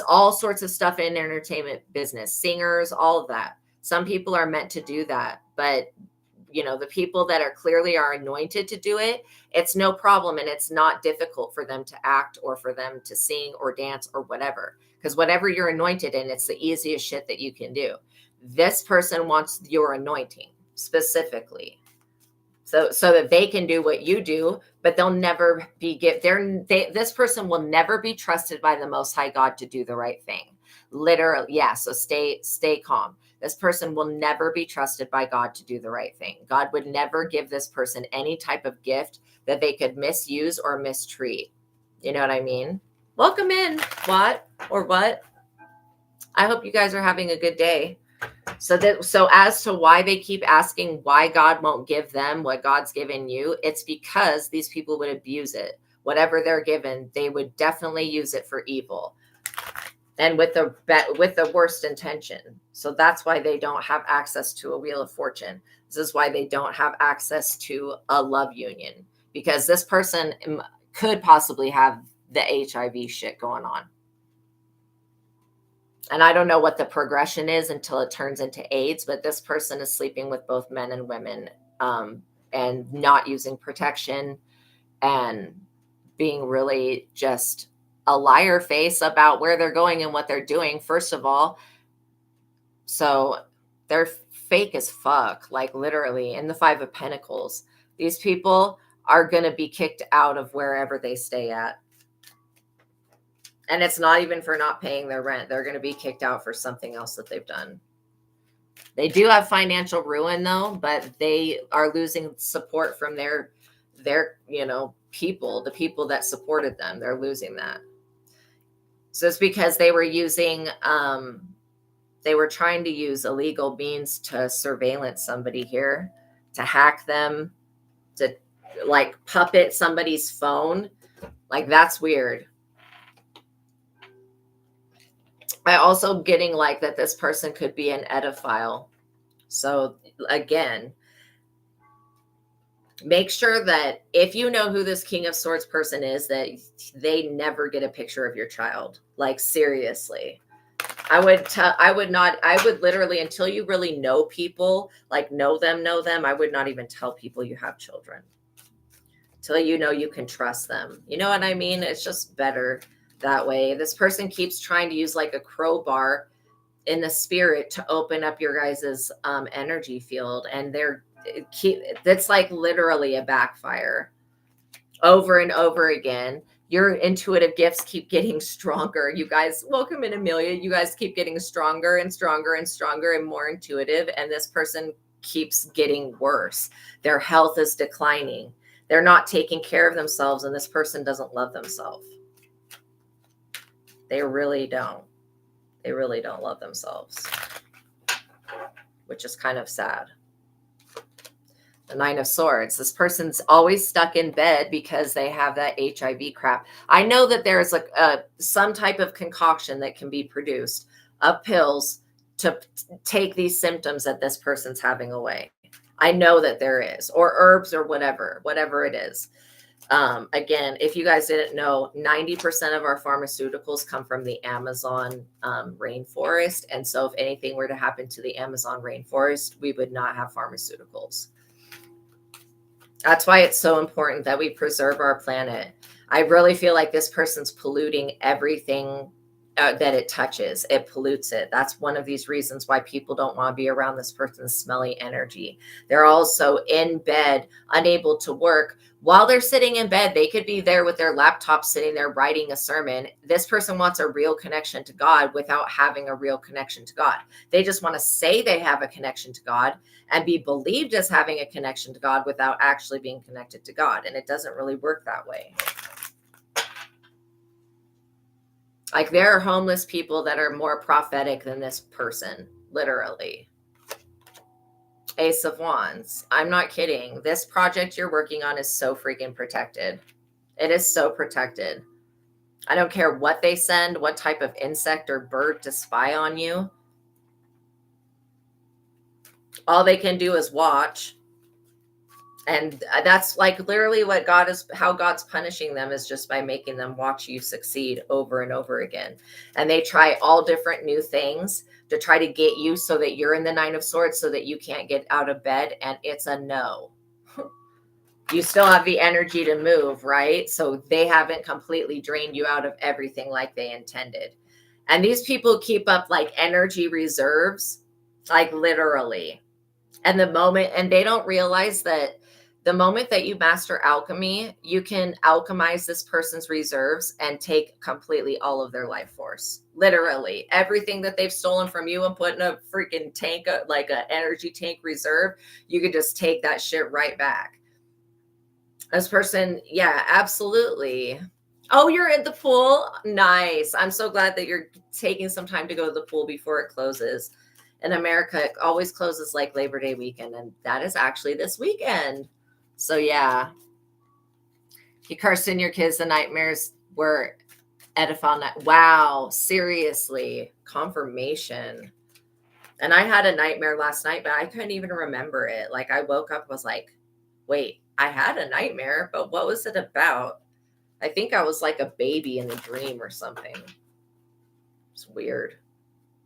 all sorts of stuff in entertainment business, singers, all of that. Some people are meant to do that. But, you know, the people that are clearly are anointed to do it, it's no problem. And it's not difficult for them to act or for them to sing or dance or whatever. Because whatever you're anointed in, it's the easiest shit that you can do. This person wants your anointing specifically, so that they can do what you do, but they'll never be this person will never be trusted by the Most High God to do the right thing. Literally, yeah. So stay calm. This person will never be trusted by God to do the right thing. God would never give this person any type of gift that they could misuse or mistreat. You know what I mean? Welcome in, what? I hope you guys are having a good day. So as to why they keep asking why God won't give them what God's given you, it's because these people would abuse it. Whatever they're given, they would definitely use it for evil, and with the worst intention. So that's why they don't have access to a Wheel of Fortune. This is why they don't have access to a love union, because this person could possibly have the HIV shit going on. And I don't know what the progression is until it turns into AIDS, but this person is sleeping with both men and women, and not using protection and being really just a liar face about where they're going and what they're doing, first of all. So they're fake as fuck, like literally. In the 5 of Pentacles, these people are going to be kicked out of wherever they stay at. And it's not even for not paying their rent. They're going to be kicked out for something else that they've done. They do have financial ruin though, but they are losing support from their people, the people that supported them. They're losing that. So it's because they were trying to use illegal means to surveillance somebody here, to hack them, to like puppet somebody's phone. Like, that's weird. I also getting like that this person could be an edophile. So again, make sure that if you know who this King of Swords person is, that they never get a picture of your child. Like, seriously. I would literally, until you really know people, like know them, I would not even tell people you have children. Till you know you can trust them. You know what I mean? It's just better that way. This person keeps trying to use like a crowbar in the spirit to open up your guys's energy field, and that's like literally a backfire over and over again. Your intuitive gifts keep getting stronger. You guys, welcome in, Amelia. You guys keep getting stronger and stronger and stronger and more intuitive, and this person keeps getting worse. Their health is declining. They're not taking care of themselves, and this person doesn't love themselves. They really don't. They really don't love themselves, which is kind of sad. The Nine of Swords. This person's always stuck in bed because they have that HIV crap. I know that there's like some type of concoction that can be produced of pills to take these symptoms that this person's having away. I know that there is, or herbs or whatever it is. Again, if you guys didn't know, 90% of our pharmaceuticals come from the Amazon rainforest. And so if anything were to happen to the Amazon rainforest, we would not have pharmaceuticals. That's why it's so important that we preserve our planet. I really feel like this person's polluting everything that it touches. It pollutes it. That's one of these reasons why people don't want to be around this person's smelly energy. They're also in bed, unable to work. While they're sitting in bed, they could be there with their laptop sitting there writing a sermon. This person wants a real connection to God without having a real connection to God. They just want to say they have a connection to God and be believed as having a connection to God without actually being connected to God. And it doesn't really work that way. Like, there are homeless people that are more prophetic than this person, literally. Ace of Wands. I'm not kidding. This project you're working on is so freaking protected. It is so protected. I don't care what they send, what type of insect or bird to spy on you. All they can do is watch. And that's like literally what how God's punishing them, is just by making them watch you succeed over and over again. And they try all different new things to try to get you so that you're in the Nine of Swords, so that you can't get out of bed. And it's a no. You still have the energy to move, right? So they haven't completely drained you out of everything like they intended. And these people keep up like energy reserves, like literally. And they don't realize that the moment that you master alchemy, you can alchemize this person's reserves and take completely all of their life force. Literally everything that they've stolen from you and put in a freaking tank, like an energy tank reserve, you could just take that shit right back. This person, yeah, absolutely. Oh, you're at the pool? Nice. I'm so glad that you're taking some time to go to the pool before it closes. In America, it always closes like Labor Day weekend, and that is actually this weekend. So yeah, you cursed in your kids. The nightmares were edifying. Wow, seriously, confirmation. And I had a nightmare last night, but I couldn't even remember it. Like, I woke up, was like, wait, I had a nightmare, but what was it about? I think I was like a baby in a dream or something. It's weird,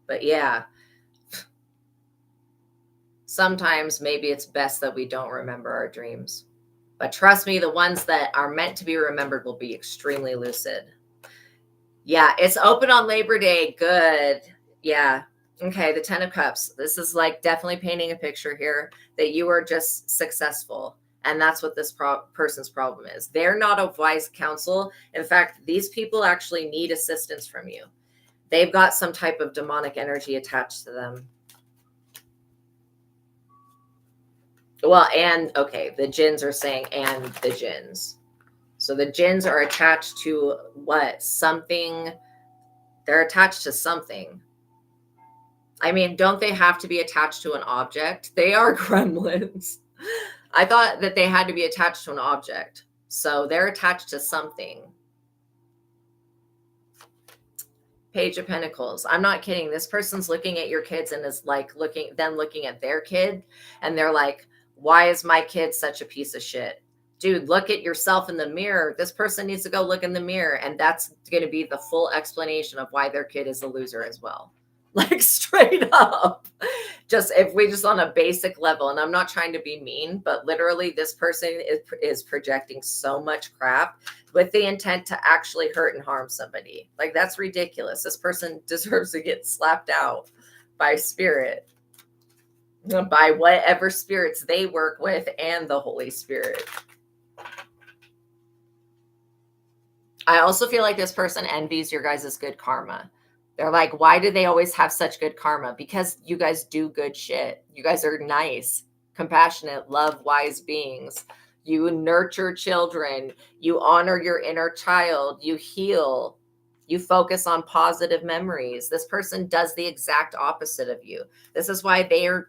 but yeah. Sometimes maybe it's best that we don't remember our dreams. But trust me, the ones that are meant to be remembered will be extremely lucid. Yeah, it's open on Labor Day. Good. Yeah. Okay, the 10 of Cups. This is like definitely painting a picture here that you are just successful. And that's what this person's problem is. They're not a wise counsel. In fact, these people actually need assistance from you. They've got some type of demonic energy attached to them. Well, and okay, the jinns are saying, and the jinns. So the jinns are attached to what? Something. They're attached to something. I mean, don't they have to be attached to an object? They are gremlins. I thought that they had to be attached to an object. So they're attached to something. Page of Pentacles. I'm not kidding. This person's looking at your kids and is like looking at their kid, and they're like, why is my kid such a piece of shit? Dude, look at yourself in the mirror. This person needs to go look in the mirror, and that's going to be the full explanation of why their kid is a loser as well. like straight up. Just if we just on a basic level, and I'm not trying to be mean, but literally this person is projecting so much crap with the intent to actually hurt and harm somebody. Like, that's ridiculous. This person deserves to get slapped out by spirit, by whatever spirits they work with and the Holy Spirit. I also feel like this person envies your guys' good karma. They're like, why do they always have such good karma? Because you guys do good shit. You guys are nice, compassionate, love, wise beings. You nurture children. You honor your inner child. You heal. You focus on positive memories. This person does the exact opposite of you. This is why they're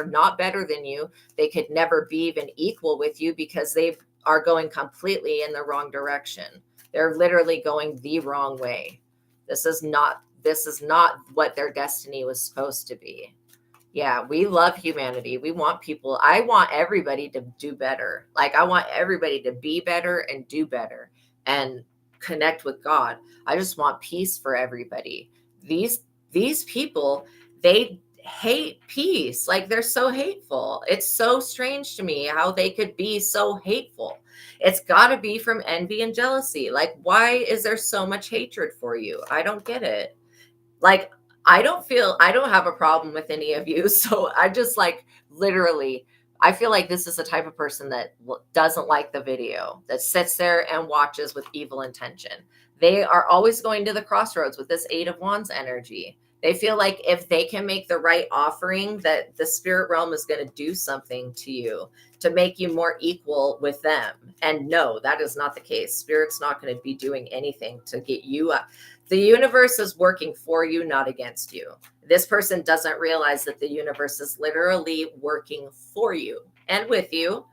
not better than you. They could never be even equal with you because they are going completely in the wrong direction. They're literally going the wrong way. This is not what their destiny was supposed to be. Yeah, we love humanity. We want people. I want everybody to do better. Like, I want everybody to be better and do better and connect with God. I just want peace for everybody. These people, they hate peace. Like, they're so hateful. It's so strange to me how they could be so hateful. It's got to be from envy and jealousy. Like, why is there so much hatred for you? I don't get it. Like, I don't have a problem with any of you. So I just, like, literally, I feel like this is the type of person that doesn't like the video, that sits there and watches with evil intention. They are always going to the crossroads with this 8 of Wands energy. They feel like if they can make the right offering, that the spirit realm is going to do something to you to make you more equal with them. And no, that is not the case. Spirit's not going to be doing anything to get you up. The universe is working for you, not against you. This person doesn't realize that the universe is literally working for you and with you.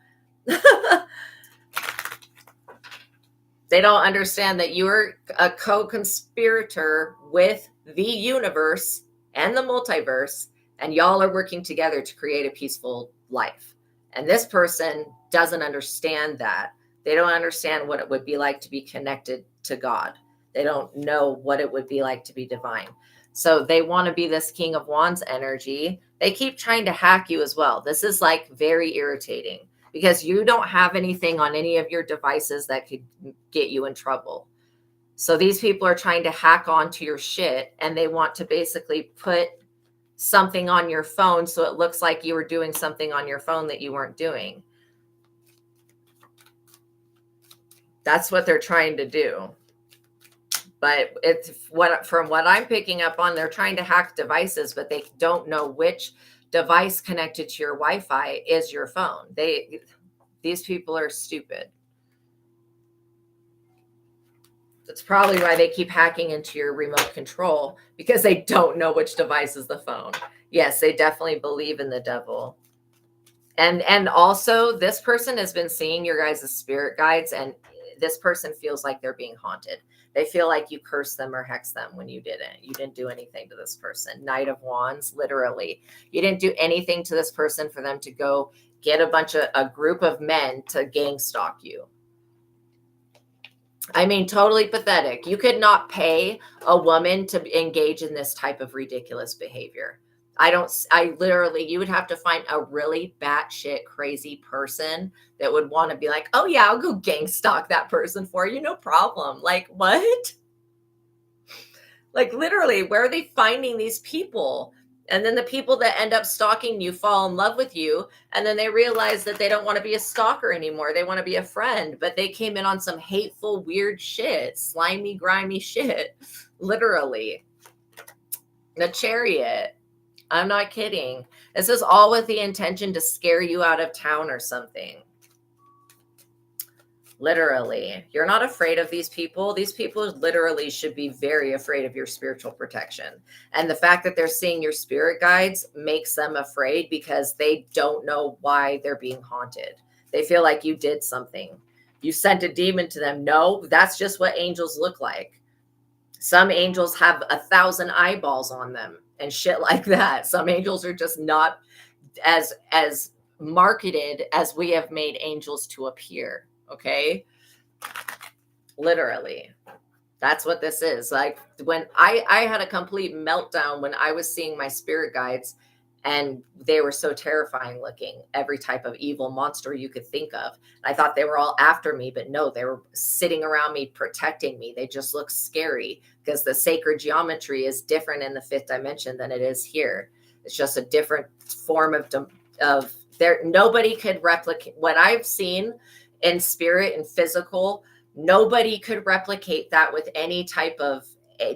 They don't understand that you're a co-conspirator with the universe and the multiverse, and y'all are working together to create a peaceful life. And this person doesn't understand that. They don't understand what it would be like to be connected to God. They don't know what it would be like to be divine. So they want to be this King of Wands energy. They keep trying to hack you as well. This is, like, very irritating because you don't have anything on any of your devices that could get you in trouble. So these people are trying to hack onto your shit, and they want to basically put something on your phone so it looks like you were doing something on your phone that you weren't doing. That's what they're trying to do. But from what I'm picking up on, they're trying to hack devices, but they don't know which device connected to your Wi-Fi is your phone. These people are stupid. That's probably why they keep hacking into your remote control, because they don't know which device is the phone. Yes, they definitely believe in the devil. And also, this person has been seeing your guys' spirit guides, and this person feels like they're being haunted. They feel like you cursed them or hexed them when you didn't. You didn't do anything to this person. Knight of Wands, literally. You didn't do anything to this person for them to go get a group of men to gang stalk you. I mean, totally pathetic. You could not pay a woman to engage in this type of ridiculous behavior. You would have to find a really batshit crazy person that would want to be like, oh yeah, I'll go gang stalk that person for you. No problem. Like, what? Like, literally, where are they finding these people? And then the people that end up stalking you fall in love with you. And then they realize that they don't want to be a stalker anymore. They want to be a friend, but they came in on some hateful, weird shit, slimy, grimy shit. Literally. The Chariot. I'm not kidding. This is all with the intention to scare you out of town or something. Literally. You're not afraid of these people. These people literally should be very afraid of your spiritual protection. And the fact that they're seeing your spirit guides makes them afraid because they don't know why they're being haunted. They feel like you did something. You sent a demon to them. No, that's just what angels look like. Some angels have 1,000 eyeballs on them and shit like that. Some angels are just not as marketed as we have made angels to appear. Okay. Literally. That's what this is. Like when I had a complete meltdown when I was seeing my spirit guides, and they were so terrifying looking, every type of evil monster you could think of. I thought they were all after me, but no, they were sitting around me, protecting me. They just look scary because the sacred geometry is different in the fifth dimension than it is here. It's just a different form of there. Nobody could replicate what I've seen in spirit and physical. Nobody could replicate that with any type of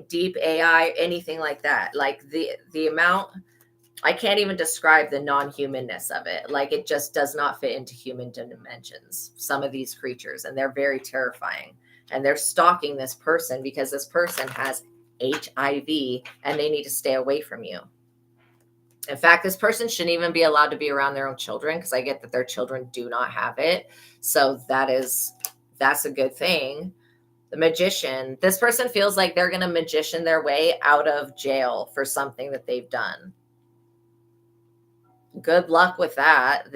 deep AI, anything like that. Like the amount, I can't even describe the non-humanness of it. Like it just does not fit into human dimensions, some of these creatures, and they're very terrifying. And they're stalking this person because this person has HIV and they need to stay away from you. In fact, this person shouldn't even be allowed to be around their own children, because I get that their children do not have it. So that's a good thing. The magician, this person feels like they're going to magician their way out of jail for something that they've done. Good luck with that.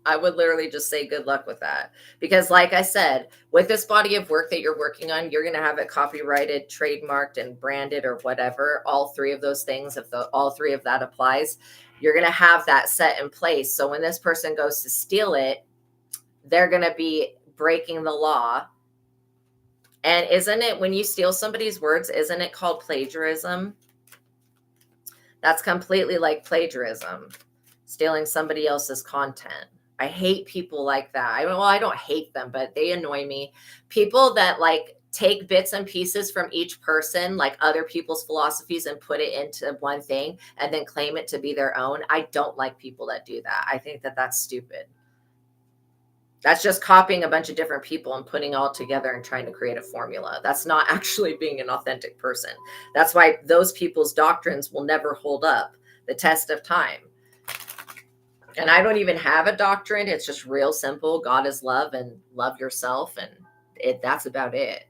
I would literally just say good luck with that. Because like I said, with this body of work that you're working on, you're going to have it copyrighted, trademarked, and branded or whatever. All three of those things, if all three of that applies, you're going to have that set in place. So when this person goes to steal it, they're going to be breaking the law. And isn't it, when you steal somebody's words, isn't it called plagiarism? That's completely like plagiarism. Stealing somebody else's content. I hate people like that. I don't hate them, but they annoy me. People that like take bits and pieces from each person, like other people's philosophies, and put it into one thing and then claim it to be their own. I don't like people that do that. I think that that's stupid. That's just copying a bunch of different people and putting all together and trying to create a formula. That's not actually being an authentic person. That's why those people's doctrines will never hold up the test of time. And I don't even have a doctrine. It's just real simple. God is love and love yourself. And that's about it.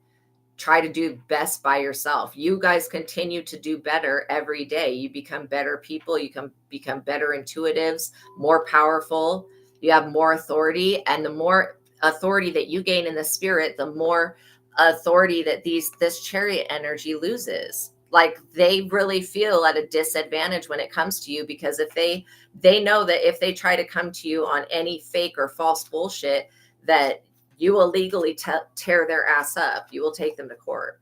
Try to do best by yourself. You guys continue to do better every day. You become better people. You can become better intuitives, more powerful. You have more authority. And the more authority that you gain in the spirit, the more authority that this chariot energy loses. Like they really feel at a disadvantage when it comes to you, because if they know that if they try to come to you on any fake or false bullshit, that you will legally tear their ass up. You will take them to court.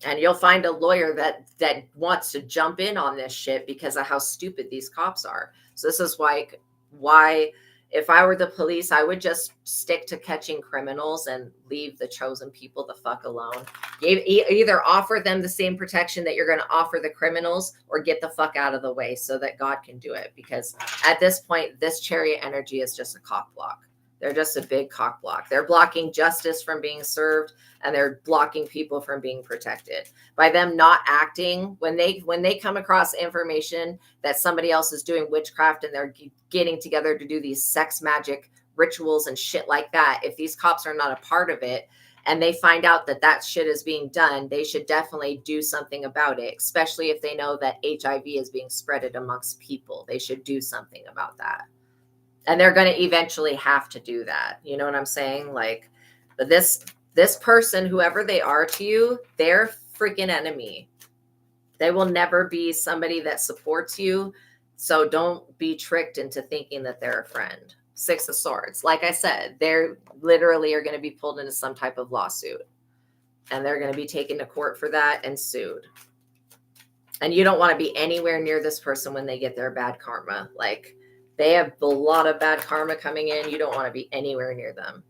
And you'll find a lawyer that wants to jump in on this shit because of how stupid these cops are. So this is why if I were the police, I would just stick to catching criminals and leave the chosen people the fuck alone. Either offer them the same protection that you're going to offer the criminals, or get the fuck out of the way so that God can do it. Because at this point, this chariot energy is just a cock block. They're just a big cock block. They're blocking justice from being served, and they're blocking people from being protected. By them not acting, when they come across information that somebody else is doing witchcraft and they're getting together to do these sex magic rituals and shit like that, if these cops are not a part of it and they find out that shit is being done, they should definitely do something about it, especially if they know that HIV is being spreaded amongst people. They should do something about that. And they're going to eventually have to do that. You know what I'm saying? Like, but this person, whoever they are to you, they're freaking enemy. They will never be somebody that supports you. So don't be tricked into thinking that they're a friend. Six of Swords. Like I said, they're literally are going to be pulled into some type of lawsuit. And they're going to be taken to court for that and sued. And you don't want to be anywhere near this person when they get their bad karma. Like, they have a lot of bad karma coming in. You don't want to be anywhere near them.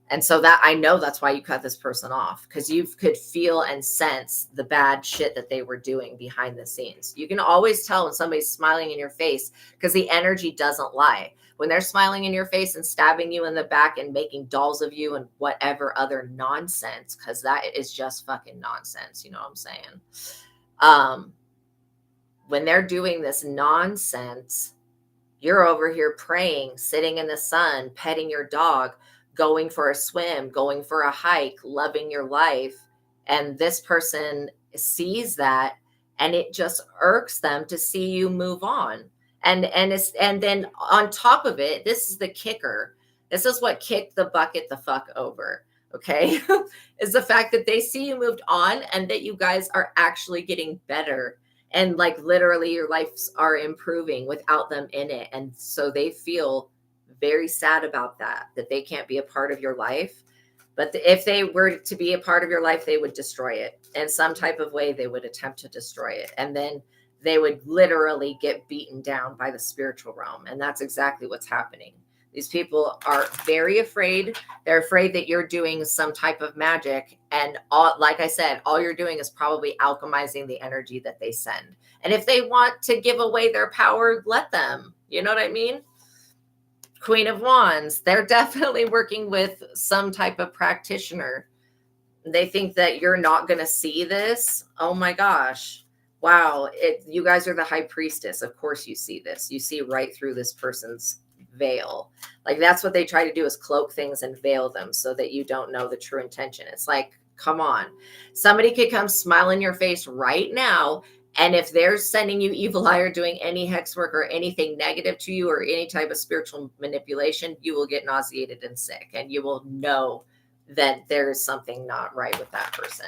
And so that, I know that's why you cut this person off, because you could feel and sense the bad shit that they were doing behind the scenes. You can always tell when somebody's smiling in your face, because the energy doesn't lie. When they're smiling in your face and stabbing you in the back and making dolls of you and whatever other nonsense, because that is just fucking nonsense. You know what I'm saying? When they're doing this nonsense, you're over here praying, sitting in the sun, petting your dog, going for a swim, going for a hike, loving your life. And this person sees that, and it just irks them to see you move on. And then on top of it, this is the kicker. This is what kicked the bucket the fuck over. okay, is the fact that they see you moved on and that you guys are actually getting better. And like literally your lives are improving without them in it. And so they feel very sad about that, that they can't be a part of your life. But if they were to be a part of your life, they would destroy it in some type of way. They would attempt to destroy it. And then they would literally get beaten down by the spiritual realm. And that's exactly what's happening. These people are very afraid. They're afraid that you're doing some type of magic. And all, like I said, all you're doing is probably alchemizing the energy that they send. And if they want to give away their power, let them. You know what I mean? Queen of Wands, they're definitely working with some type of practitioner. They think that you're not going to see this. Oh my gosh. Wow. You guys are the high priestess. Of course you see this. You see right through this person's veil. Like that's what they try to do, is cloak things and veil them so that you don't know the true intention. It's like, come on. Somebody could come smile in your face right now, and if they're sending you evil eye or doing any hex work or anything negative to you or any type of spiritual manipulation, you will get nauseated and sick, and you will know that there's something not right with that person.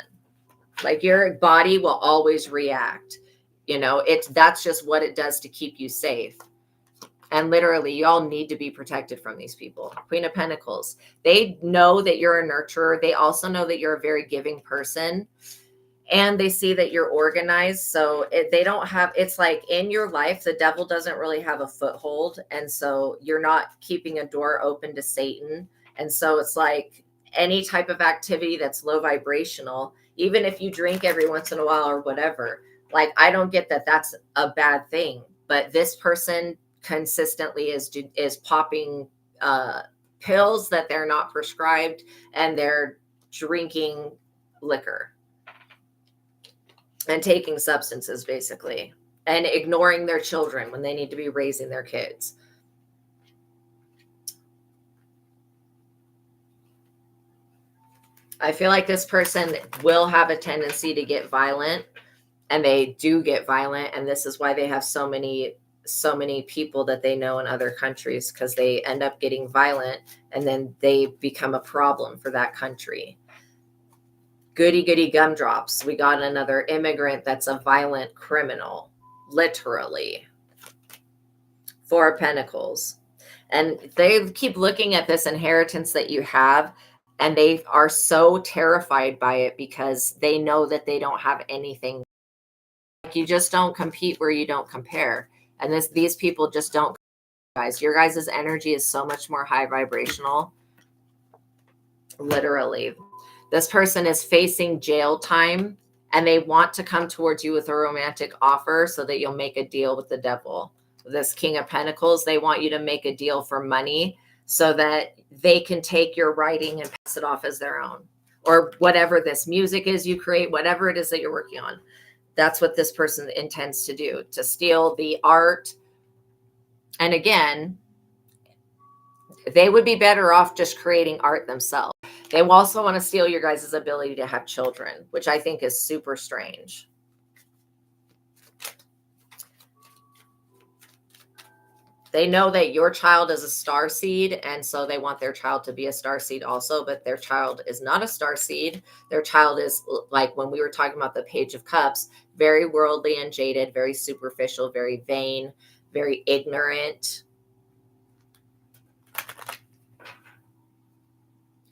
Like your body will always react. You know, that's just what it does to keep you safe. And literally, y'all need to be protected from these people. Queen of Pentacles. They know that you're a nurturer. They also know that you're a very giving person. And they see that you're organized. So they don't have, it's like in your life, the devil doesn't really have a foothold. And so you're not keeping a door open to Satan. And so it's like any type of activity that's low vibrational, even if you drink every once in a while or whatever, like I don't get that that's a bad thing. But this person consistently is popping pills that they're not prescribed, and they're drinking liquor and taking substances basically, and ignoring their children when they need to be raising their kids. I feel like this person will have a tendency to get violent, and they do get violent, and this is why they have so many people that they know in other countries, because they end up getting violent and then they become a problem for that country. Goody gumdrops. We got another immigrant that's a violent criminal, literally. Four of Pentacles. And they keep looking at this inheritance that you have, and they are so terrified by it because they know that they don't have anything. Like you just don't compete where you don't compare. And these people just don't, guys. Your guys' energy is so much more high vibrational. Literally. This person is facing jail time, and they want to come towards you with a romantic offer so that you'll make a deal with the devil. This King of Pentacles, they want you to make a deal for money so that they can take your writing and pass it off as their own, or whatever this music is you create, whatever it is that you're working on. That's what this person intends to do, to steal the art. And again, they would be better off just creating art themselves. They also want to steal your guys' ability to have children, which I think is super strange. They know that your child is a star seed, and so they want their child to be a star seed also, but their child is not a star seed. Their child is, like when we were talking about the Page of Cups, very worldly and jaded, very superficial, very vain, very ignorant.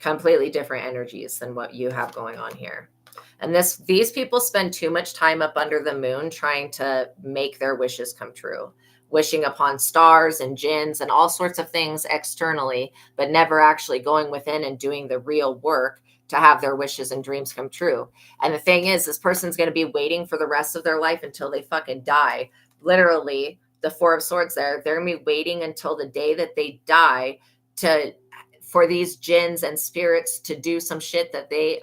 Completely different energies than what you have going on here. And these people spend too much time up under the moon trying to make their wishes come true, wishing upon stars and jinns and all sorts of things externally, but never actually going within and doing the real work to have their wishes and dreams come true. And the thing is, this person's going to be waiting for the rest of their life until they fucking die. Literally, the Four of Swords they're going to be waiting until the day that they die for these jinns and spirits to do some shit that they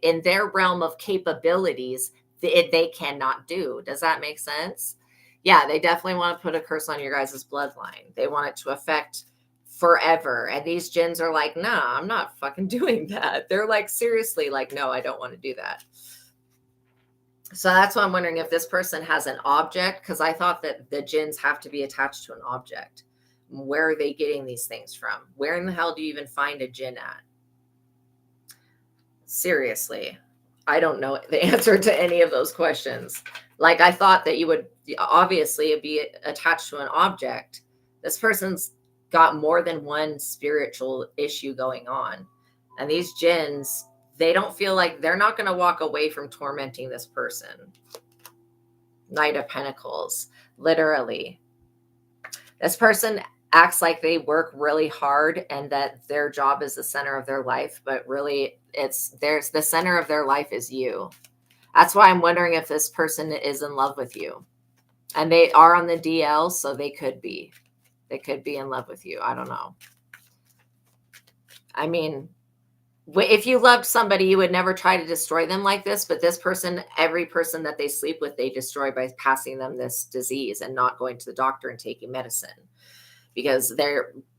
in their realm of capabilities they cannot do. Does that make sense? Yeah, they definitely want to put a curse on your guys' bloodline. They want it to affect forever. And these jinns are like, nah, I'm not fucking doing that. They're like, seriously, like, no, I don't want to do that. So that's why I'm wondering if this person has an object, because I thought that the jinns have to be attached to an object. Where are they getting these things from? Where in the hell do you even find a jinn at? Seriously, I don't know the answer to any of those questions. Like, I thought that you would obviously be attached to an object. This person's got more than one spiritual issue going on. And these jinns, they don't feel like they're not going to walk away from tormenting this person. Knight of Pentacles, literally. This person acts like they work really hard and that their job is the center of their life, but really there's the center of their life is you. That's why I'm wondering if this person is in love with you. And they are on the DL, so they could be. They could be in love with you. I don't know. I mean, if you loved somebody, you would never try to destroy them like this. But this person, every person that they sleep with, they destroy by passing them this disease and not going to the doctor and taking medicine, because they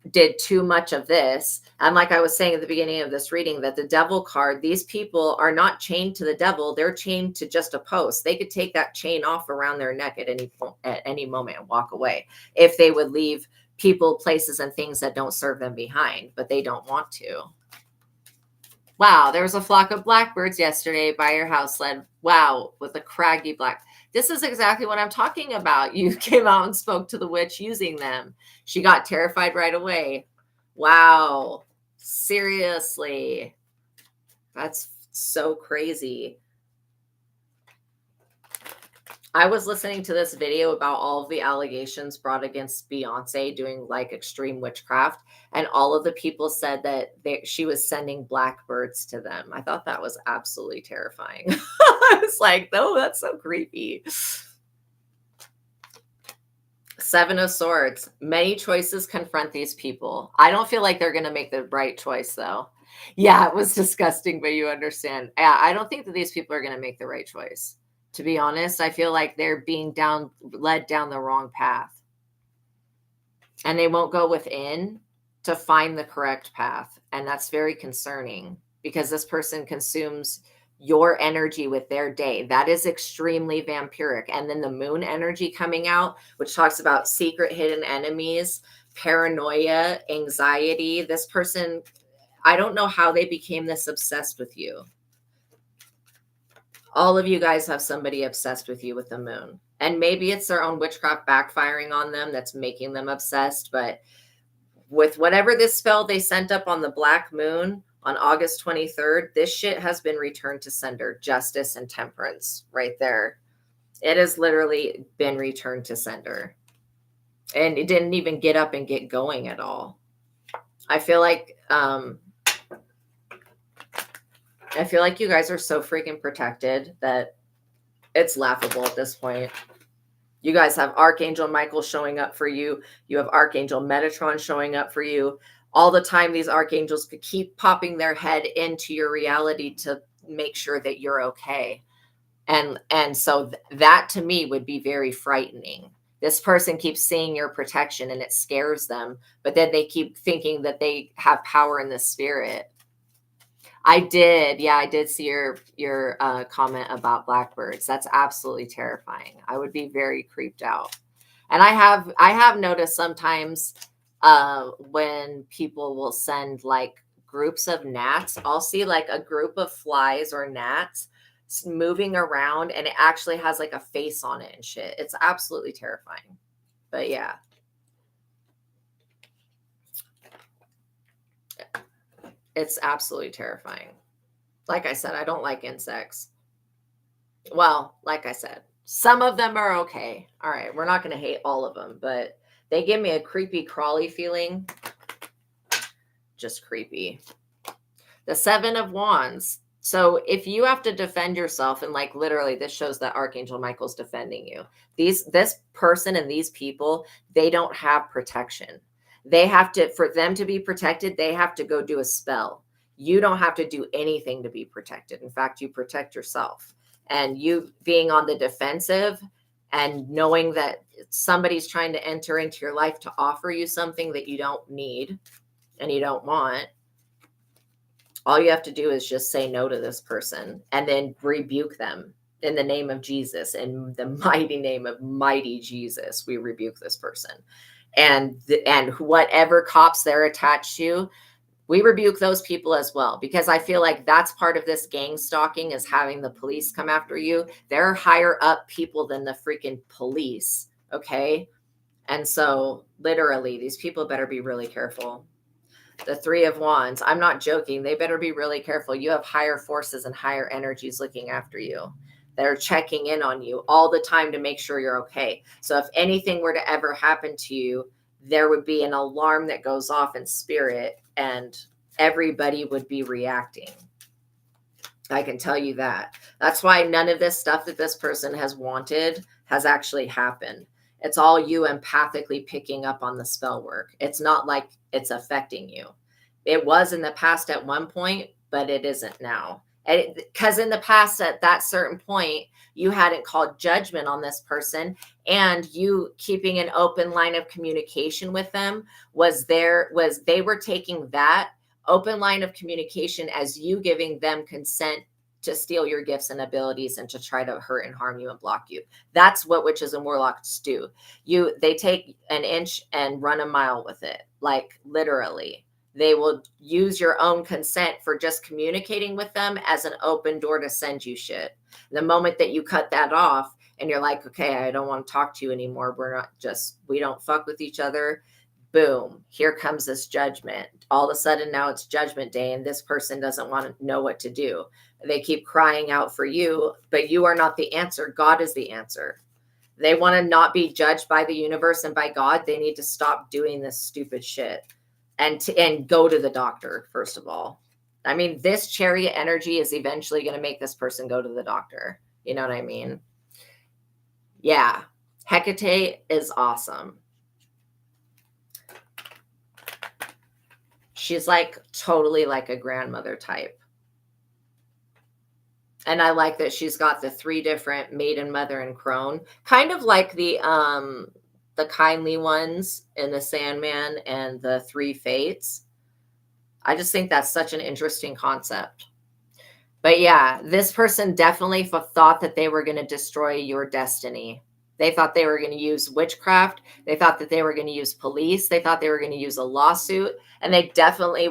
did too much of this. And like I was saying at the beginning of this reading, that the devil card, these people are not chained to the devil. They're chained to just a post. They could take that chain off around their neck at any moment and walk away if they would leave people, places, and things that don't serve them behind, but they don't want to. Wow, there was a flock of blackbirds yesterday by your house sled. Wow, with a craggy black. This is exactly what I'm talking about. You came out and spoke to the witch using them. She got terrified right away. Wow, seriously. That's so crazy. I was listening to this video about all of the allegations brought against Beyonce doing like extreme witchcraft, and all of the people said that she was sending blackbirds to them. I thought that was absolutely terrifying. I was like, oh, that's so creepy. Seven of Swords. Many choices confront these people. I don't feel like they're going to make the right choice, though. Yeah, it was disgusting, but you understand. Yeah, I don't think that these people are going to make the right choice. To be honest, I feel like they're being led down the wrong path. And they won't go within to find the correct path. And that's very concerning, because this person consumes your energy with their day. That is extremely vampiric. And then the moon energy coming out, which talks about secret hidden enemies, paranoia, anxiety. This person, I don't know how they became this obsessed with you. All of you guys have somebody obsessed with you with the moon. And maybe it's their own witchcraft backfiring on them that's making them obsessed. But with whatever this spell they sent up on the black moon on August 23rd, this shit has been returned to sender. Justice and temperance right there. It has literally been returned to sender. And it didn't even get up and get going at all. I feel like you guys are so freaking protected that it's laughable at this point. You guys have Archangel Michael showing up for you. You have Archangel Metatron showing up for you. All the time, these archangels could keep popping their head into your reality to make sure that you're okay. And so that to me would be very frightening. This person keeps seeing your protection and it scares them, but then they keep thinking that they have power in the spirit. I did see your comment about blackbirds. That's absolutely terrifying. I would be very creeped out. And I have noticed sometimes when people will send like groups of gnats, I'll see like a group of flies or gnats moving around, and it actually has like a face on it and shit. It's absolutely terrifying. But yeah. It's absolutely terrifying. Like I said, I don't like insects. Well, like I said, some of them are okay. All right, we're not going to hate all of them, but they give me a creepy, crawly feeling. Just creepy. The Seven of Wands. So if you have to defend yourself, and like literally this shows that Archangel Michael's defending you. This person and these people, they don't have protection. They have to, for them to be protected, they have to go do a spell. You don't have to do anything to be protected. In fact, you protect yourself. And you being on the defensive and knowing that somebody's trying to enter into your life to offer you something that you don't need and you don't want, all you have to do is just say no to this person and then rebuke them in the name of Jesus. In the mighty name of mighty Jesus, we rebuke this person. And whatever cops they're attached to, We rebuke those people as well, because I feel like that's part of this gang stalking, is having the police come after you. They're higher up people than the freaking police. Okay. And so literally these people better be really careful. The Three of Wands, I'm not joking. They better be really careful. You have higher forces and higher energies looking after you. They're checking in on you all the time to make sure you're okay. So if anything were to ever happen to you, there would be an alarm that goes off in spirit and everybody would be reacting. I can tell you that. That's why none of this stuff that this person has wanted has actually happened. It's all you empathically picking up on the spell work. It's not like it's affecting you. It was in the past at one point, but it isn't now. Because in the past, at that certain point, you hadn't called judgment on this person, and you keeping an open line of communication with them they were taking that open line of communication as you giving them consent to steal your gifts and abilities and to try to hurt and harm you and block you. That's what witches and warlocks do. They take an inch and run a mile with it. Like literally, they will use your own consent for just communicating with them as an open door to send you shit. The moment that you cut that off and you're like, okay, I don't want to talk to you anymore. We don't fuck with each other. Boom, here comes this judgment. All of a sudden now it's judgment day and this person doesn't want to know what to do. They keep crying out for you, but you are not the answer. God is the answer. They want to not be judged by the universe and by God. They need to stop doing this stupid shit and go to the doctor, first of all. I mean, this chariot energy is eventually going to make this person go to the doctor. You know what I mean? Yeah. Hecate is awesome. She's like totally like a grandmother type. And I like that she's got the 3 different maiden, mother, and crone, kind of like the kindly ones in the Sandman and the 3 fates. I just think that's such an interesting concept. But yeah, this person definitely thought that they were going to destroy your destiny. They thought they were going to use witchcraft. They thought that they were going to use police. They thought they were going to use a lawsuit. And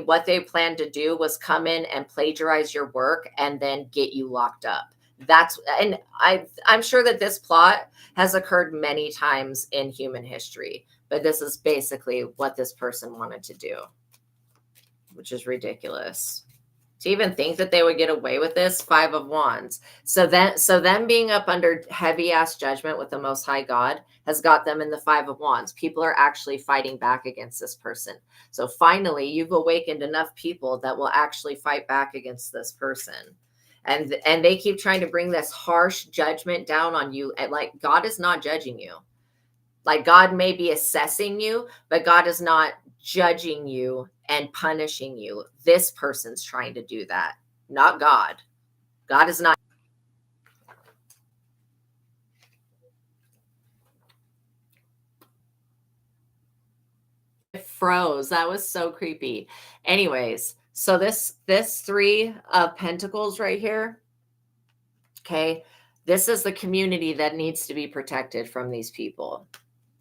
what they planned to do was come in and plagiarize your work and then get you locked up. I'm sure that this plot has occurred many times in human history, but this is basically what this person wanted to do, which is ridiculous. To even think that they would get away with this. 5 of Wands. So them being up under heavy ass judgment with the Most High God has got them in the 5 of Wands. People are actually fighting back against this person. So finally, you've awakened enough people that will actually fight back against this person. And they keep trying to bring this harsh judgment down on you. And like, God is not judging you. Like, God may be assessing you, but God is not judging you and punishing you. This person's trying to do that, not God. God is not. It froze. That was so creepy. Anyways, so this 3 of Pentacles right here. Okay. This is the community that needs to be protected from these people.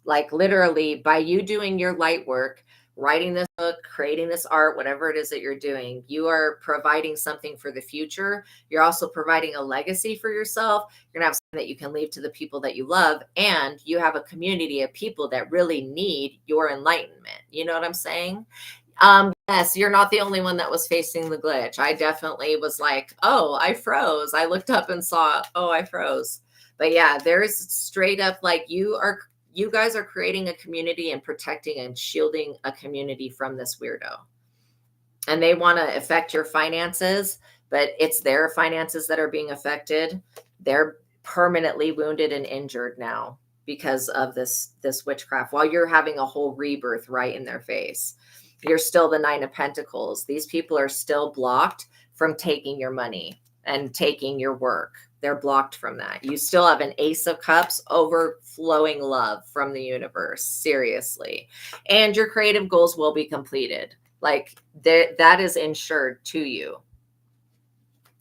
Like literally, by you doing your light work, writing this book, creating this art, whatever it is that you're doing, you are providing something for the future. You're also providing a legacy for yourself. You're going to have something that you can leave to the people that you love. And you have a community of people that really need your enlightenment. You know what I'm saying? Yes, you're not the only one that was facing the glitch. I definitely was like, oh, I froze. I looked up and saw, oh, I froze. But yeah, there's straight up like you guys are creating a community and protecting and shielding a community from this weirdo. And they want to affect your finances, but it's their finances that are being affected. They're permanently wounded and injured now because of this witchcraft, while you're having a whole rebirth right in their face. You're still the 9 of Pentacles. These people are still blocked from taking your money and taking your work. They're blocked from that. You still have an Ace of Cups, overflowing love from the universe. Seriously. And your creative goals will be completed. Like that is ensured to you.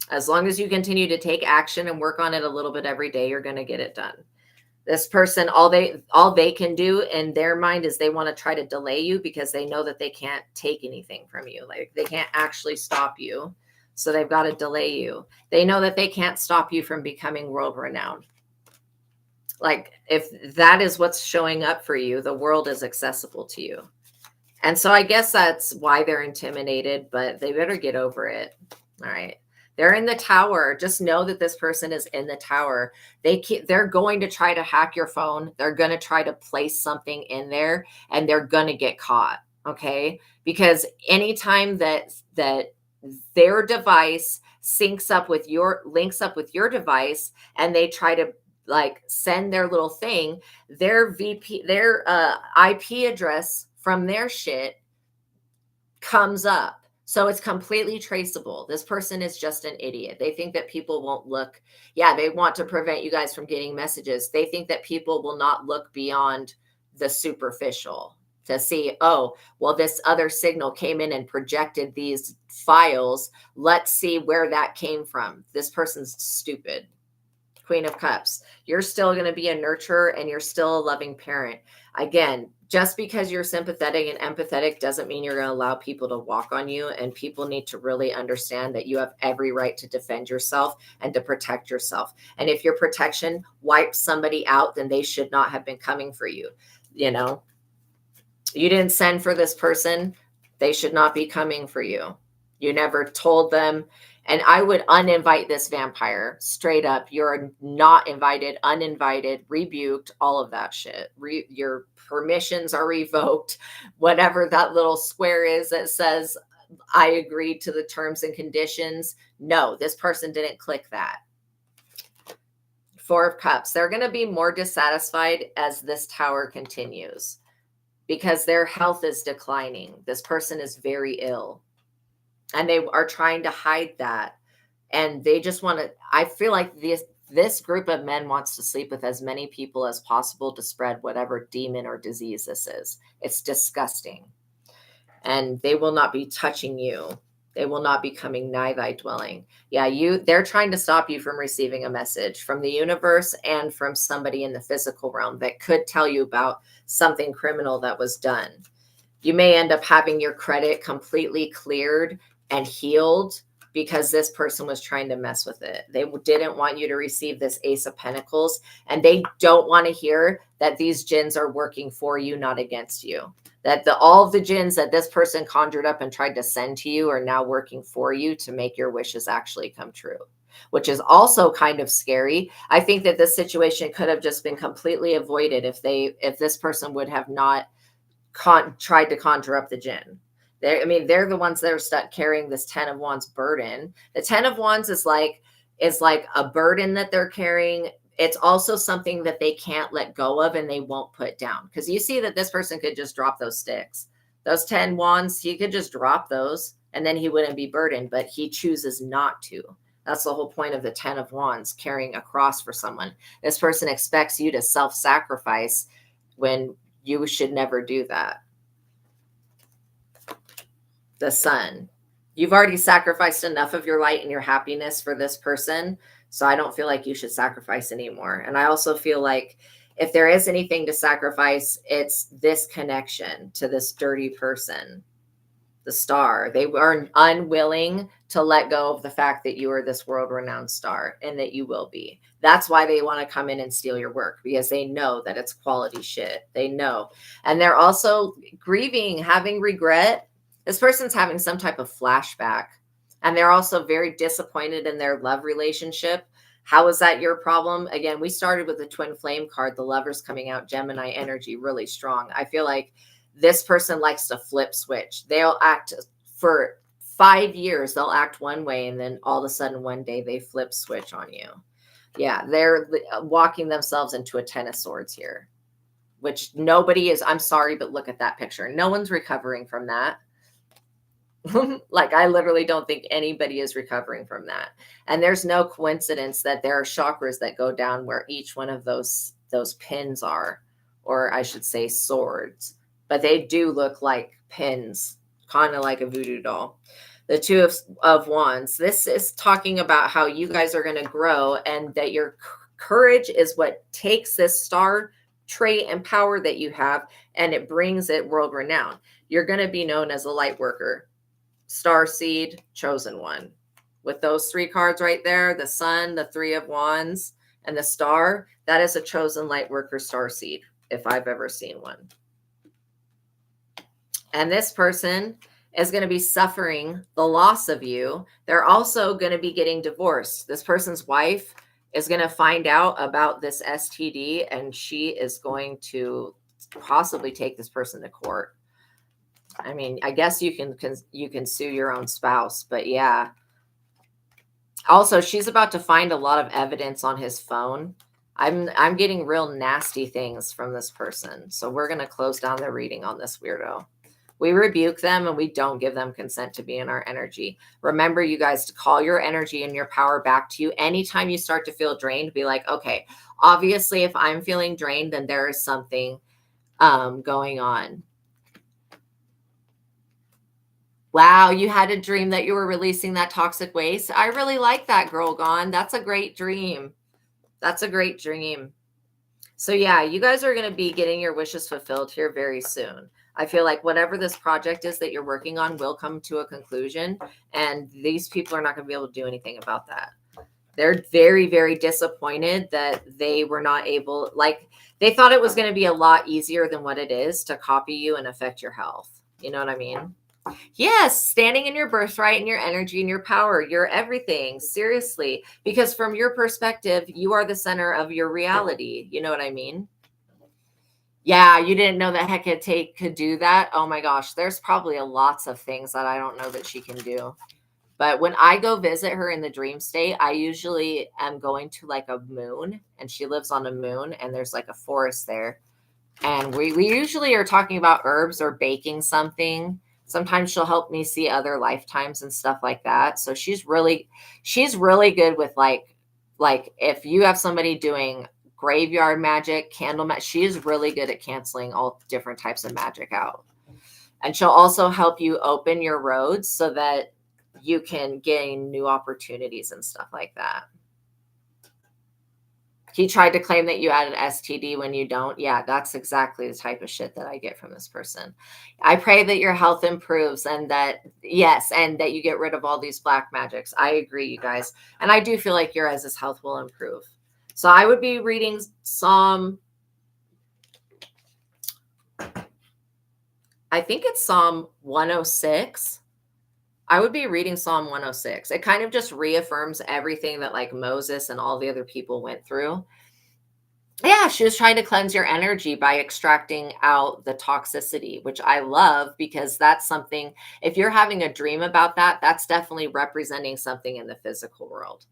As long as you continue to take action and work on it a little bit every day, you're going to get it done. This person, all they can do in their mind is they want to try to delay you because they know that they can't take anything from you. Like they can't actually stop you. So they've got to delay you. They know that they can't stop you from becoming world renowned. Like if that is what's showing up for you, the world is accessible to you. And so I guess that's why they're intimidated, but they better get over it. All right. They're in the tower. Just know that this person is in the tower. They're going to try to hack your phone. They're going to try to place something in there and they're going to get caught. Okay? Because anytime that their device links up with your device and they try to like send their little thing, their IP address from their shit comes up. So it's completely traceable. This person is just an idiot. They think that people won't look. Yeah, they want to prevent you guys from getting messages. They think that people will not look beyond the superficial to see, oh, well, this other signal came in and projected these files. Let's see where that came from. This person's stupid. Queen of Cups. You're still going to be a nurturer and you're still a loving parent. Again, just because you're sympathetic and empathetic doesn't mean you're going to allow people to walk on you. And people need to really understand that you have every right to defend yourself and to protect yourself. And if your protection wipes somebody out, then they should not have been coming for you. You know, you didn't send for this person. They should not be coming for you. You never told them. And I would uninvite this vampire straight up. You're not invited, uninvited, rebuked, all of that shit. Your permissions are revoked. Whatever that little square is that says, I agreed to the terms and conditions. No, this person didn't click that. Four of Cups. They're going to be more dissatisfied as this tower continues because their health is declining. This person is very ill. And they are trying to hide that. And they just want to, I feel like this group of men wants to sleep with as many people as possible to spread whatever demon or disease this is. It's disgusting. And they will not be touching you. They will not be coming nigh thy dwelling. Yeah, they're trying to stop you from receiving a message from the universe and from somebody in the physical realm that could tell you about something criminal that was done. You may end up having your credit completely cleared and healed because this person was trying to mess with it. They didn't want you to receive this Ace of Pentacles, and they don't want to hear that these jinns are working for you, not against you. That all of the jinns that this person conjured up and tried to send to you are now working for you to make your wishes actually come true, which is also kind of scary. I think that this situation could have just been completely avoided if this person would have not tried to conjure up the jinn. They're the ones that are stuck carrying this 10 of Wands burden. The 10 of Wands is like a burden that they're carrying. It's also something that they can't let go of and they won't put down. Because you see that this person could just drop those sticks. Those 10 Wands, he could just drop those and then he wouldn't be burdened, but he chooses not to. That's the whole point of the 10 of Wands, carrying a cross for someone. This person expects you to self-sacrifice when you should never do that. The Sun. You've already sacrificed enough of your light and your happiness for this person, so I don't feel like you should sacrifice anymore. And I also feel like if there is anything to sacrifice, it's this connection to this dirty person. The Star. They are unwilling to let go of the fact that you are this world-renowned star and that you will be. That's why they want to come in and steal your work, because they know that it's quality shit. They know. And they're also grieving, having regret. This person's having some type of flashback, and they're also very disappointed in their love relationship. How is that your problem? Again, we started with the twin flame card, the Lovers coming out, Gemini energy, really strong. I feel like this person likes to flip switch. They'll act for 5 years. They'll act one way, and then all of a sudden one day they flip switch on you. Yeah, they're walking themselves into a 10 of Swords here, which nobody is. I'm sorry, but look at that picture. No one's recovering from that. Like, I literally don't think anybody is recovering from that. And there's no coincidence that there are chakras that go down where each one of those pins are, or I should say swords, but they do look like pins, kind of like a voodoo doll. The Two of Wands. This is talking about how you guys are going to grow and that you're Courage is what takes this star trait and power that you have, and it brings it world renowned. You're going to be known as a light worker, star seed, chosen one. With those 3 cards right there, the sun, the 3 of wands, and the star, that is a chosen light worker star seed, if I've ever seen one. And this person is going to be suffering the loss of you. They're also going to be getting divorced. This person's wife is going to find out about this STD, and she is going to possibly take this person to court. I mean, I guess you can sue your own spouse, but yeah. Also, she's about to find a lot of evidence on his phone. I'm getting real nasty things from this person. So we're going to close down the reading on this weirdo. We rebuke them and we don't give them consent to be in our energy. Remember, you guys, to call your energy and your power back to you. Anytime you start to feel drained, be like, okay, obviously, if I'm feeling drained, then there is something going on. Wow, you had a dream that you were releasing that toxic waste. I really like that, Girl Gone. That's a great dream. That's a great dream. So yeah, you guys are going to be getting your wishes fulfilled here very soon. I feel like whatever this project is that you're working on will come to a conclusion, and these people are not going to be able to do anything about that. They're very, very disappointed that they were not able, like, they thought it was going to be a lot easier than what it is to copy you and affect your health. You know what I mean? Yes, standing in your birthright and your energy and your power, you're everything, seriously. Because from your perspective, you are the center of your reality. You know what I mean? Yeah, you didn't know that Hecate could do that. Oh my gosh, there's probably lots of things that I don't know that she can do. But when I go visit her in the dream state, I usually am going to like a moon, and she lives on a moon, and there's like a forest there. And we usually are talking about herbs or baking something. Sometimes she'll help me see other lifetimes and stuff like that. So she's really good with like if you have somebody doing graveyard magic, candle magic, she is really good at canceling all different types of magic out. And she'll also help you open your roads so that you can gain new opportunities and stuff like that. He tried to claim that you had an STD when you don't. Yeah, that's exactly the type of shit that I get from this person. I pray that your health improves and that, yes, and that you get rid of all these black magics. I agree, you guys. And I do feel like your guys' health will improve. So I would be reading Psalm, I think it's Psalm 106. I would be reading Psalm 106. It kind of just reaffirms everything that like Moses and all the other people went through. Yeah, she was trying to cleanse your energy by extracting out the toxicity, which I love because that's something, if you're having a dream about that, that's definitely representing something in the physical world.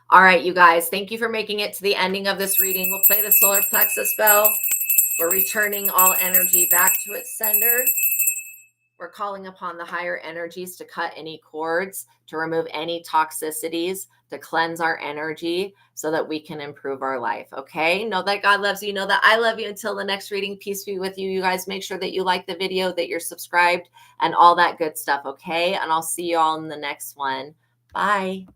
All right, you guys, thank you for making it to the ending of this reading. We'll play the solar plexus bell. We're returning all energy back to its sender. We're calling upon the higher energies to cut any cords, to remove any toxicities, to cleanse our energy so that we can improve our life. Okay. Know that God loves you. Know that I love you. Until the next reading, peace be with you. You guys make sure that you like the video, that you're subscribed and all that good stuff. Okay. And I'll see you all in the next one. Bye.